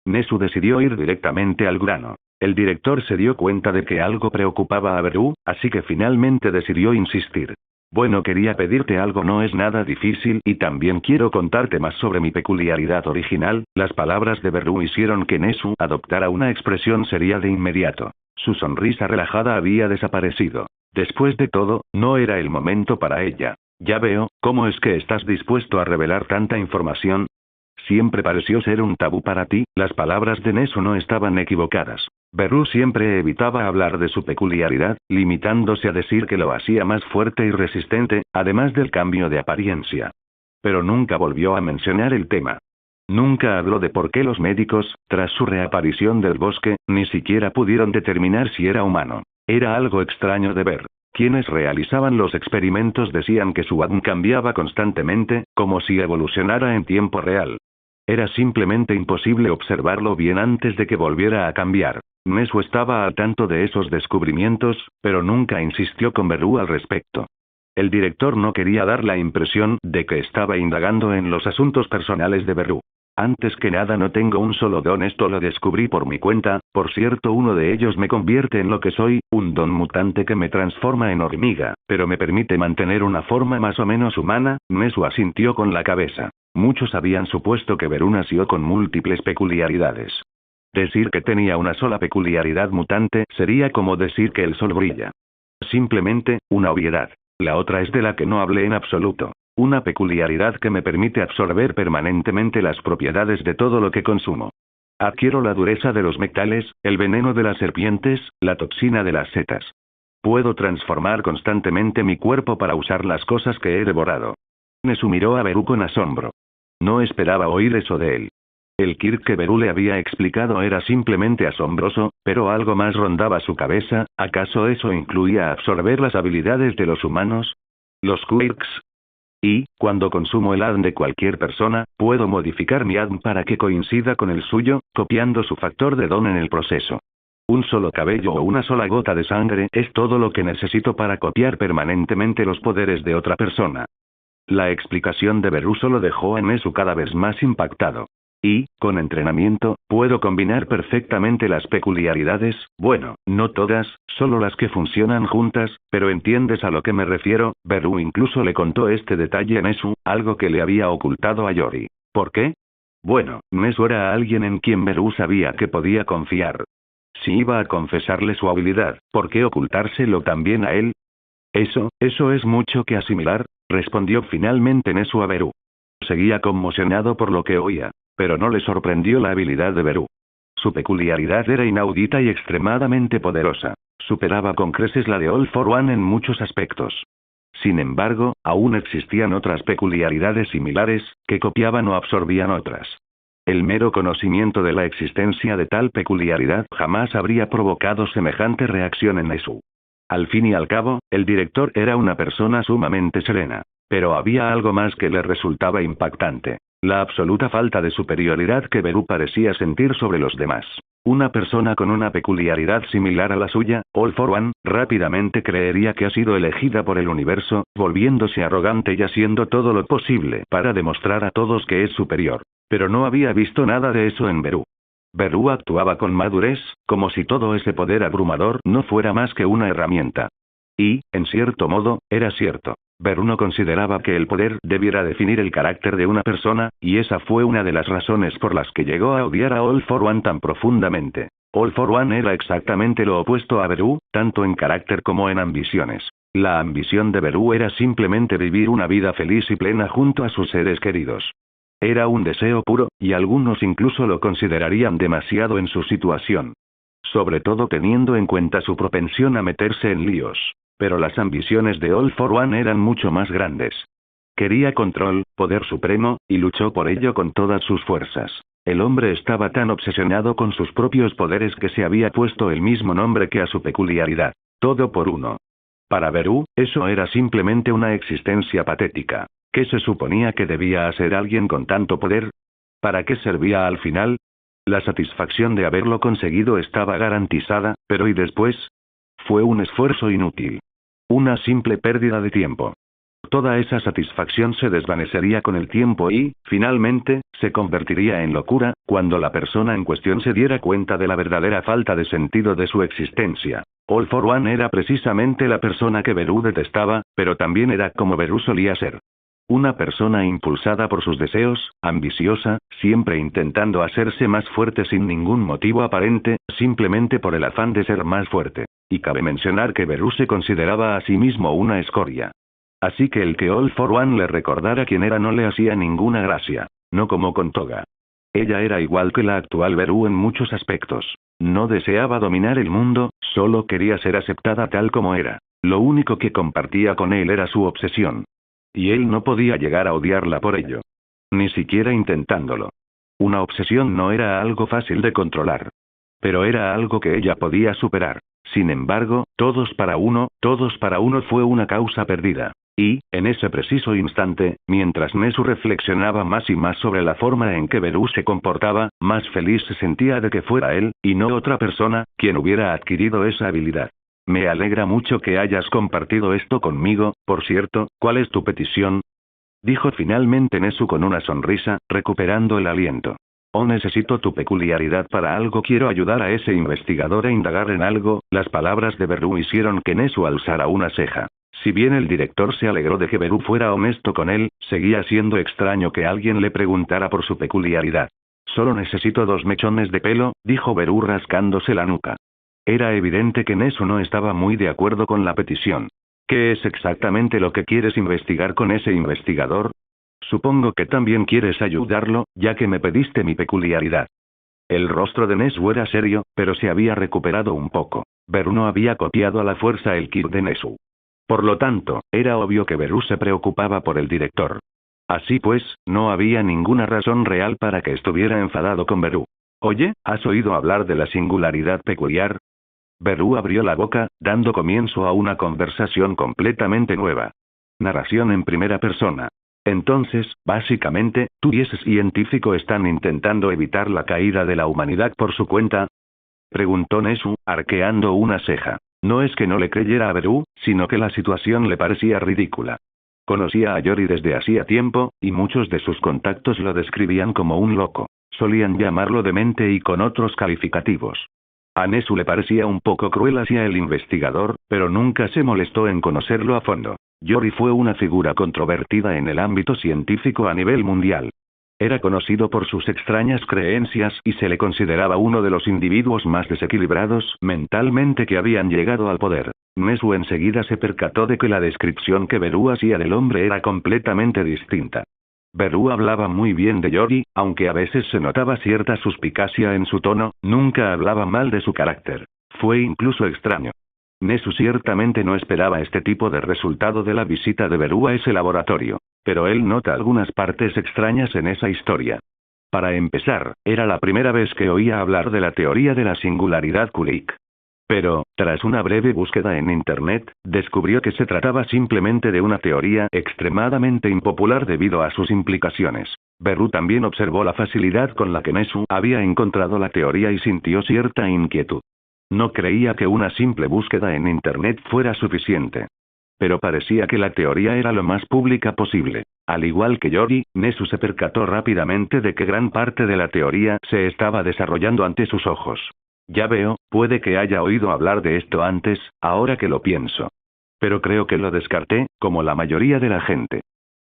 Nesu decidió ir directamente al grano. El director se dio cuenta de que algo preocupaba a Beru, así que finalmente decidió insistir. Bueno, quería pedirte algo, no es nada difícil y también quiero contarte más sobre mi peculiaridad original. Las palabras de Beru hicieron que Nesu adoptara una expresión seria de inmediato. Su sonrisa relajada había desaparecido. Después de todo, no era el momento para ella. Ya veo, ¿cómo es que estás dispuesto a revelar tanta información? Siempre pareció ser un tabú para ti. Las palabras de Nesu no estaban equivocadas. Beru siempre evitaba hablar de su peculiaridad, limitándose a decir que lo hacía más fuerte y resistente, además del cambio de apariencia. Pero nunca volvió a mencionar el tema. Nunca habló de por qué los médicos, tras su reaparición del bosque, ni siquiera pudieron determinar si era humano. Era algo extraño de ver. Quienes realizaban los experimentos decían que su ADN cambiaba constantemente, como si evolucionara en tiempo real. Era simplemente imposible observarlo bien antes de que volviera a cambiar. Nesu estaba al tanto de esos descubrimientos, pero nunca insistió con Beru al respecto. El director no quería dar la impresión de que estaba indagando en los asuntos personales de Beru. Antes que nada, no tengo un solo don, esto lo descubrí por mi cuenta. Por cierto, uno de ellos me convierte en lo que soy, un don mutante que me transforma en hormiga, pero me permite mantener una forma más o menos humana. Nesu asintió con la cabeza. Muchos habían supuesto que Beru nació con múltiples peculiaridades. Decir que tenía una sola peculiaridad mutante sería como decir que el sol brilla. Simplemente, una obviedad. La otra es de la que no hablé en absoluto. Una peculiaridad que me permite absorber permanentemente las propiedades de todo lo que consumo. Adquiero la dureza de los metales, el veneno de las serpientes, la toxina de las setas. puedo transformar constantemente mi cuerpo para usar las cosas que he devorado. Nesu miró a Beru con asombro. No esperaba oír eso de él. El Kirk que Beru le había explicado era simplemente asombroso, pero algo más rondaba su cabeza. ¿Acaso eso incluía absorber las habilidades de los humanos? ¿Los quirks? Y, cuando consumo el ADN de cualquier persona, puedo modificar mi ADN para que coincida con el suyo, copiando su factor de don en el proceso. Un solo cabello o una sola gota de sangre es todo lo que necesito para copiar permanentemente los poderes de otra persona. La explicación de Beru solo dejó a Nesu cada vez más impactado. Y, con entrenamiento, puedo combinar perfectamente las peculiaridades, bueno, no todas, solo las que funcionan juntas, pero entiendes a lo que me refiero. Beru incluso le contó este detalle a Nesu, algo que le había ocultado a Yori. ¿Por qué? Bueno, Nesu era alguien en quien Beru sabía que podía confiar. Si iba a confesarle su habilidad, ¿por qué ocultárselo también a él? Eso es mucho que asimilar, respondió finalmente Nesu a Beru. Seguía conmocionado por lo que oía. Pero no le sorprendió la habilidad de Beru. Su peculiaridad era inaudita y extremadamente poderosa. Superaba con creces la de All for One en muchos aspectos. Sin embargo, aún existían otras peculiaridades similares, que copiaban o absorbían otras. El mero conocimiento de la existencia de tal peculiaridad jamás habría provocado semejante reacción en Nesu. Al fin y al cabo, el director era una persona sumamente serena. Pero había algo más que le resultaba impactante. La absoluta falta de superioridad que Beru parecía sentir sobre los demás. Una persona con una peculiaridad similar a la suya, All for One, rápidamente creería que ha sido elegida por el universo, volviéndose arrogante y haciendo todo lo posible para demostrar a todos que es superior. Pero no había visto nada de eso en Beru. Beru actuaba con madurez, como si todo ese poder abrumador no fuera más que una herramienta. Y, en cierto modo, era cierto. Beru no consideraba que el poder debiera definir el carácter de una persona, y esa fue una de las razones por las que llegó a odiar a All for One tan profundamente. All for One era exactamente lo opuesto a Beru, tanto en carácter como en ambiciones. La ambición de Beru era simplemente vivir una vida feliz y plena junto a sus seres queridos. Era un deseo puro, y algunos incluso lo considerarían demasiado en su situación. Sobre todo teniendo en cuenta su propensión a meterse en líos. Pero las ambiciones de All for One eran mucho más grandes. Quería control, poder supremo, y luchó por ello con todas sus fuerzas. El hombre estaba tan obsesionado con sus propios poderes que se había puesto el mismo nombre que a su peculiaridad. Todo por uno. Para Beru, eso era simplemente una existencia patética. ¿Qué se suponía que debía hacer alguien con tanto poder? ¿Para qué servía al final? La satisfacción de haberlo conseguido estaba garantizada, pero ¿y después? Fue un esfuerzo inútil. Una simple pérdida de tiempo. Toda esa satisfacción se desvanecería con el tiempo y, finalmente, se convertiría en locura, cuando la persona en cuestión se diera cuenta de la verdadera falta de sentido de su existencia. All for One era precisamente la persona que Beru detestaba, pero también era como Beru solía ser. Una persona impulsada por sus deseos, ambiciosa, siempre intentando hacerse más fuerte sin ningún motivo aparente, simplemente por el afán de ser más fuerte. Y cabe mencionar que Beru se consideraba a sí mismo una escoria. Así que el que All for One le recordara quién era no le hacía ninguna gracia. No como con Toga. Ella era igual que la actual Beru en muchos aspectos. No deseaba dominar el mundo, solo quería ser aceptada tal como era. Lo único que compartía con él era su obsesión. Y él no podía llegar a odiarla por ello. Ni siquiera intentándolo. Una obsesión no era algo fácil de controlar. Pero era algo que ella podía superar. Sin embargo, todos para uno fue una causa perdida. Y, en ese preciso instante, mientras Nesu reflexionaba más y más sobre la forma en que Beru se comportaba, más feliz se sentía de que fuera él, y no otra persona, quien hubiera adquirido esa habilidad. Me alegra mucho que hayas compartido esto conmigo. Por cierto, ¿cuál es tu petición? Dijo finalmente Nesu con una sonrisa, recuperando el aliento. Oh, necesito tu peculiaridad para algo. Quiero ayudar a ese investigador a indagar en algo. Las palabras de Beru hicieron que Nesu alzara una ceja. Si bien el director se alegró de que Beru fuera honesto con él, seguía siendo extraño que alguien le preguntara por su peculiaridad. Solo necesito 2 mechones de pelo, dijo Beru rascándose la nuca. Era evidente que Nesu no estaba muy de acuerdo con la petición. ¿Qué es exactamente lo que quieres investigar con ese investigador? Supongo que también quieres ayudarlo, ya que me pediste mi peculiaridad. El rostro de Nesu era serio, pero se había recuperado un poco. Beru no había copiado a la fuerza el kit de Nesu. Por lo tanto, era obvio que Beru se preocupaba por el director. Así pues, no había ninguna razón real para que estuviera enfadado con Beru. Oye, ¿has oído hablar de la singularidad peculiar? Beru abrió la boca, dando comienzo a una conversación completamente nueva. Narración en primera persona. Entonces, básicamente, tú y ese científico están intentando evitar la caída de la humanidad por su cuenta. Preguntó Nesu, arqueando una ceja. No es que no le creyera a Beru, sino que la situación le parecía ridícula. Conocía a Yori desde hacía tiempo, y muchos de sus contactos lo describían como un loco. Solían llamarlo demente y con otros calificativos. A Nesu le parecía un poco cruel hacia el investigador, pero nunca se molestó en conocerlo a fondo. Yori fue una figura controvertida en el ámbito científico a nivel mundial. Era conocido por sus extrañas creencias y se le consideraba uno de los individuos más desequilibrados mentalmente que habían llegado al poder. Nesu enseguida se percató de que la descripción que Beru hacía del hombre era completamente distinta. Beru hablaba muy bien de Yori, aunque a veces se notaba cierta suspicacia en su tono, nunca hablaba mal de su carácter. Fue incluso extraño. Nesu ciertamente no esperaba este tipo de resultado de la visita de Beru a ese laboratorio, pero él nota algunas partes extrañas en esa historia. Para empezar, era la primera vez que oía hablar de la teoría de la singularidad Kulik. Pero, tras una breve búsqueda en Internet, descubrió que se trataba simplemente de una teoría extremadamente impopular debido a sus implicaciones. Beru también observó la facilidad con la que Nesu había encontrado la teoría y sintió cierta inquietud. No creía que una simple búsqueda en Internet fuera suficiente. Pero parecía que la teoría era lo más pública posible. Al igual que Yori, Nesu se percató rápidamente de que gran parte de la teoría se estaba desarrollando ante sus ojos. Ya veo, puede que haya oído hablar de esto antes, ahora que lo pienso. Pero creo que lo descarté, como la mayoría de la gente.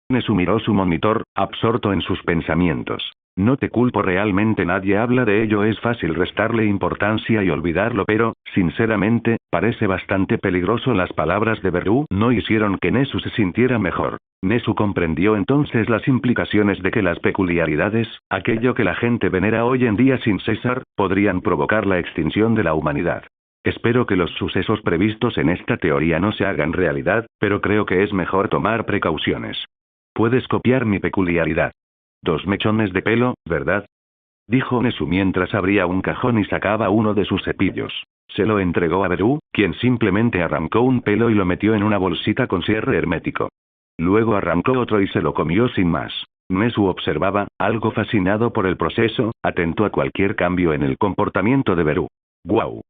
Nesu miró su monitor, absorto en sus pensamientos. No te culpo, realmente nadie habla de ello, es fácil restarle importancia y olvidarlo, pero, sinceramente, parece bastante peligroso. Las palabras de Beru no hicieron que Nesu se sintiera mejor. Nesu comprendió entonces las implicaciones de que las peculiaridades, aquello que la gente venera hoy en día sin cesar, podrían provocar la extinción de la humanidad. Espero que los sucesos previstos en esta teoría no se hagan realidad, pero creo que es mejor tomar precauciones. Puedes copiar mi peculiaridad. 2 mechones de pelo, ¿verdad? Dijo Nesu mientras abría un cajón y sacaba uno de sus cepillos. Se lo entregó a Beru, quien simplemente arrancó un pelo y lo metió en una bolsita con cierre hermético. Luego arrancó otro y se lo comió sin más. Nesu observaba, algo fascinado por el proceso, atento a cualquier cambio en el comportamiento de Beru. ¡Guau!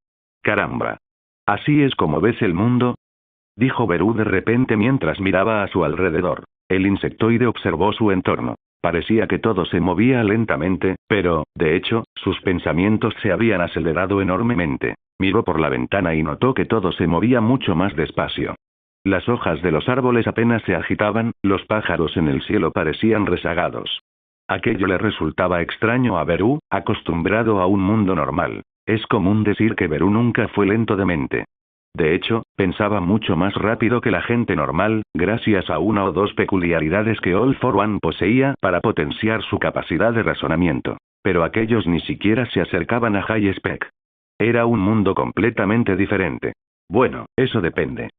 ¡Caramba! ¿Así es como ves el mundo? Dijo Beru de repente mientras miraba a su alrededor. El insectoide observó su entorno. Parecía que todo se movía lentamente, pero, de hecho, sus pensamientos se habían acelerado enormemente. Miró por la ventana y notó que todo se movía mucho más despacio. Las hojas de los árboles apenas se agitaban, los pájaros en el cielo parecían rezagados. Aquello le resultaba extraño a Beru, acostumbrado a un mundo normal. Es común decir que Beru nunca fue lento de mente. De hecho, pensaba mucho más rápido que la gente normal, gracias a una o dos peculiaridades que All for One poseía para potenciar su capacidad de razonamiento. Pero aquellos ni siquiera se acercaban a High Spec. Era un mundo completamente diferente. Bueno, eso depende.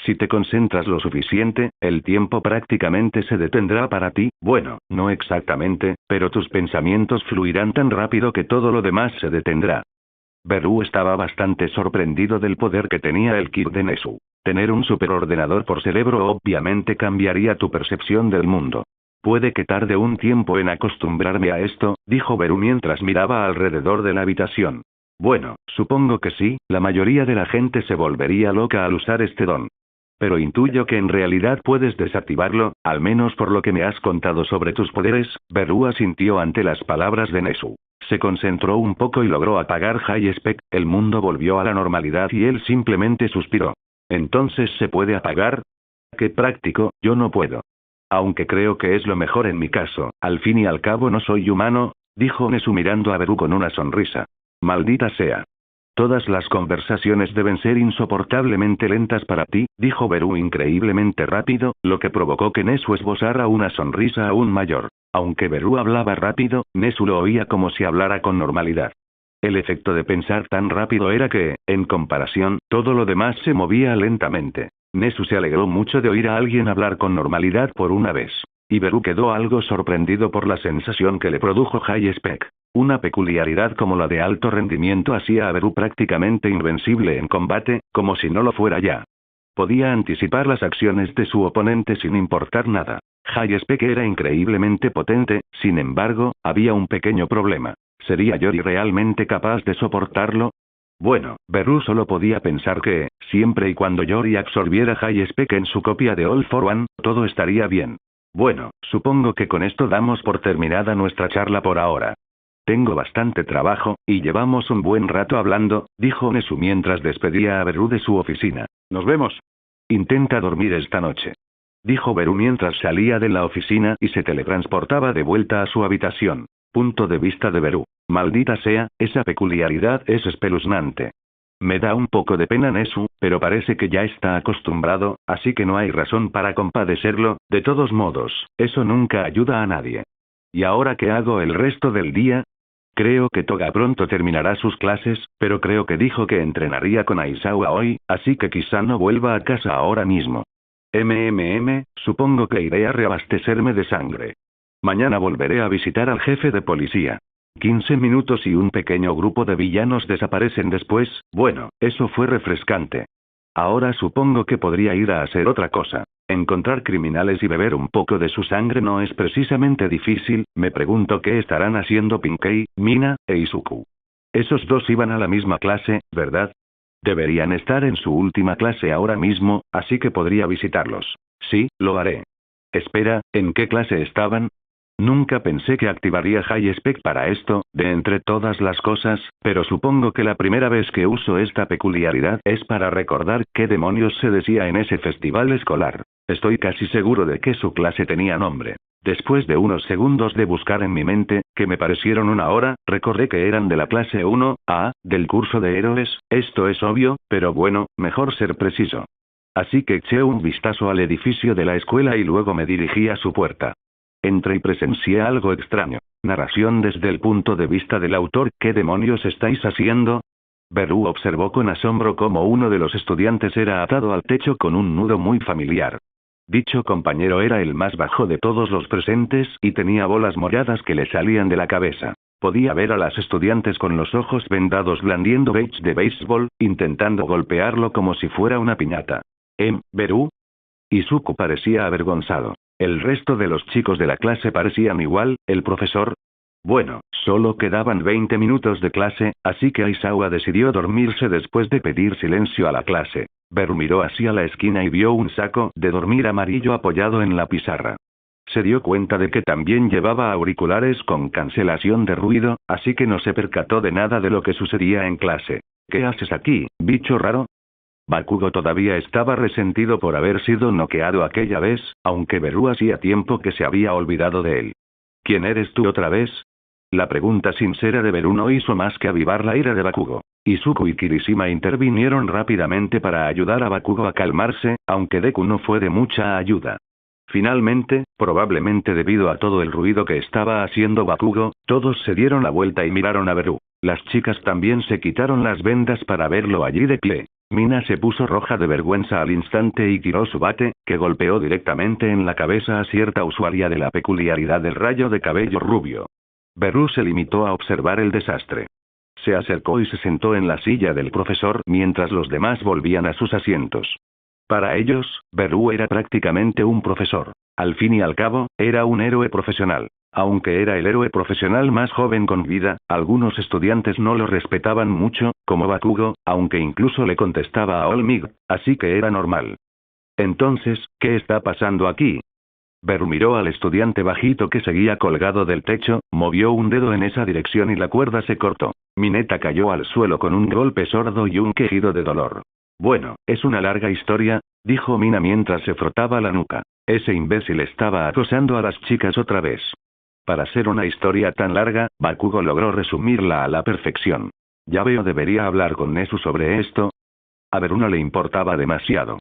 Si te concentras lo suficiente, el tiempo prácticamente se detendrá para ti, bueno, no exactamente, pero tus pensamientos fluirán tan rápido que todo lo demás se detendrá. Beru estaba bastante sorprendido del poder que tenía el kit de Nesu. Tener un superordenador por cerebro obviamente cambiaría tu percepción del mundo. Puede que tarde un tiempo en acostumbrarme a esto, dijo Beru mientras miraba alrededor de la habitación. Bueno, supongo que sí, la mayoría de la gente se volvería loca al usar este don. Pero intuyo que en realidad puedes desactivarlo, al menos por lo que me has contado sobre tus poderes. Beru asintió ante las palabras de Nesu. Se concentró un poco y logró apagar High Spec, el mundo volvió a la normalidad y él simplemente suspiró. ¿Entonces se puede apagar? ¡Qué práctico! Yo no puedo. Aunque creo que es lo mejor en mi caso, al fin y al cabo no soy humano, dijo Nesu mirando a Beru con una sonrisa. Maldita sea. Todas las conversaciones deben ser insoportablemente lentas para ti, dijo Beru increíblemente rápido, lo que provocó que Nesu esbozara una sonrisa aún mayor. Aunque Beru hablaba rápido, Nesu lo oía como si hablara con normalidad. El efecto de pensar tan rápido era que, en comparación, todo lo demás se movía lentamente. Nesu se alegró mucho de oír a alguien hablar con normalidad por una vez. Y Beru quedó algo sorprendido por la sensación que le produjo High Spec. Una peculiaridad como la de alto rendimiento hacía a Beru prácticamente invencible en combate, como si no lo fuera ya. Podía anticipar las acciones de su oponente sin importar nada. High Spec era increíblemente potente, sin embargo, había un pequeño problema. ¿Sería Yori realmente capaz de soportarlo? Bueno, Beru solo podía pensar que, siempre y cuando Yori absorbiera High Spec en su copia de All for One, todo estaría bien. Bueno, supongo que con esto damos por terminada nuestra charla por ahora. Tengo bastante trabajo, y llevamos un buen rato hablando, dijo Nesu mientras despedía a Beru de su oficina. Nos vemos. Intenta dormir esta noche, dijo Beru mientras salía de la oficina y se teletransportaba de vuelta a su habitación. Punto de vista de Beru. Maldita sea, esa peculiaridad es espeluznante. Me da un poco de pena Nesu, pero parece que ya está acostumbrado, así que no hay razón para compadecerlo. De todos modos, eso nunca ayuda a nadie. ¿Y ahora qué hago el resto del día? Creo que Toga pronto terminará sus clases, pero creo que dijo que entrenaría con Aizawa hoy, así que quizá no vuelva a casa ahora mismo. Supongo que iré a reabastecerme de sangre. Mañana volveré a visitar al jefe de policía. 15 minutos y un pequeño grupo de villanos desaparecen después. Bueno, eso fue refrescante. Ahora supongo que podría ir a hacer otra cosa. Encontrar criminales y beber un poco de su sangre no es precisamente difícil. Me pregunto qué estarán haciendo Pinkei, Mina, e Izuku. Esos dos iban a la misma clase, ¿verdad? Deberían estar en su última clase ahora mismo, así que podría visitarlos. Sí, lo haré. Espera, ¿en qué clase estaban? Nunca pensé que activaría High Spec para esto, de entre todas las cosas, pero supongo que la primera vez que uso esta peculiaridad es para recordar qué demonios se decía en ese festival escolar. Estoy casi seguro de que su clase tenía nombre. Después de unos segundos de buscar en mi mente, que me parecieron una hora, recordé que eran de la clase 1A, del curso de héroes. Esto es obvio, pero bueno, mejor ser preciso. Así que eché un vistazo al edificio de la escuela y luego me dirigí a su puerta. Entré y presencié algo extraño. Narración desde el punto de vista del autor. ¿Qué demonios estáis haciendo? Beru observó con asombro cómo uno de los estudiantes era atado al techo con un nudo muy familiar. Dicho compañero era el más bajo de todos los presentes y tenía bolas moradas que le salían de la cabeza. Podía ver a las estudiantes con los ojos vendados blandiendo bates de béisbol, intentando golpearlo como si fuera una piñata. ¿Beru? Izuku parecía avergonzado. El resto de los chicos de la clase parecían igual. ¿El profesor? Bueno, solo quedaban 20 minutos de clase, así que Aizawa decidió dormirse después de pedir silencio a la clase. Beru miró hacia la esquina y vio un saco de dormir amarillo apoyado en la pizarra. Se dio cuenta de que también llevaba auriculares con cancelación de ruido, así que no se percató de nada de lo que sucedía en clase. ¿Qué haces aquí, bicho raro? Bakugo todavía estaba resentido por haber sido noqueado aquella vez, aunque Beru hacía tiempo que se había olvidado de él. ¿Quién eres tú otra vez? La pregunta sincera de Beru no hizo más que avivar la ira de Bakugo. Izuku y Kirishima intervinieron rápidamente para ayudar a Bakugo a calmarse, aunque Deku no fue de mucha ayuda. Finalmente, probablemente debido a todo el ruido que estaba haciendo Bakugo, todos se dieron la vuelta y miraron a Beru. Las chicas también se quitaron las vendas para verlo allí de pie. Mina se puso roja de vergüenza al instante y tiró su bate, que golpeó directamente en la cabeza a cierta usuaria de la peculiaridad del rayo de cabello rubio. Beru se limitó a observar el desastre. Se acercó y se sentó en la silla del profesor mientras los demás volvían a sus asientos. Para ellos, Beru era prácticamente un profesor. Al fin y al cabo, era un héroe profesional. Aunque era el héroe profesional más joven con vida, algunos estudiantes no lo respetaban mucho, como Bakugo, aunque incluso le contestaba a Olmig, así que era normal. Entonces, ¿qué está pasando aquí? Beru miró al estudiante bajito que seguía colgado del techo, movió un dedo en esa dirección y la cuerda se cortó. Mineta cayó al suelo con un golpe sordo y un quejido de dolor. Bueno, es una larga historia, dijo Mina mientras se frotaba la nuca. Ese imbécil estaba acosando a las chicas otra vez. Para ser una historia tan larga, Bakugo logró resumirla a la perfección. Ya veo, debería hablar con Nesu sobre esto. A Beru no le importaba demasiado.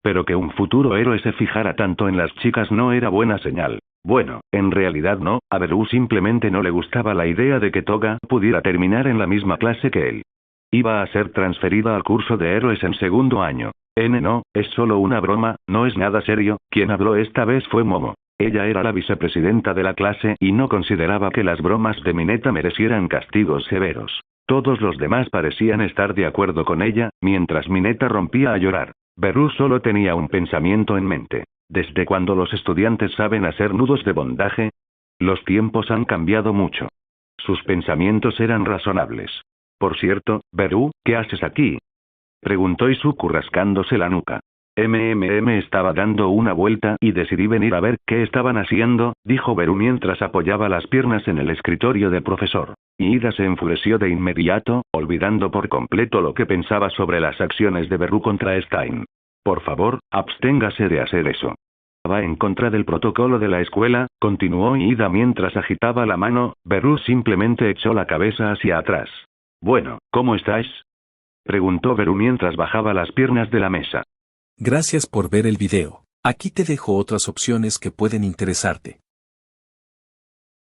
Pero que un futuro héroe se fijara tanto en las chicas no era buena señal. Bueno, en realidad no, a Beru simplemente no le gustaba la idea de que Toga pudiera terminar en la misma clase que él. Iba a ser transferida al curso de héroes en segundo año. No, es solo una broma, no es nada serio. Quien habló esta vez fue Momo. Ella era la vicepresidenta de la clase y no consideraba que las bromas de Mineta merecieran castigos severos. Todos los demás parecían estar de acuerdo con ella, mientras Mineta rompía a llorar. Beru solo tenía un pensamiento en mente. ¿Desde cuándo los estudiantes saben hacer nudos de bondaje? Los tiempos han cambiado mucho. Sus pensamientos eran razonables. Por cierto, Beru, ¿qué haces aquí?, preguntó Izuku rascándose la nuca. Estaba dando una vuelta y decidí venir a ver qué estaban haciendo, dijo Beru mientras apoyaba las piernas en el escritorio del profesor. Ida se enfureció de inmediato, olvidando por completo lo que pensaba sobre las acciones de Beru contra Stein. Por favor, absténgase de hacer eso. Va en contra del protocolo de la escuela, continuó Ida mientras agitaba la mano. Beru simplemente echó la cabeza hacia atrás. Bueno, ¿cómo estáis?, preguntó Beru mientras bajaba las piernas de la mesa. Gracias por ver el video. Aquí te dejo otras opciones que pueden interesarte.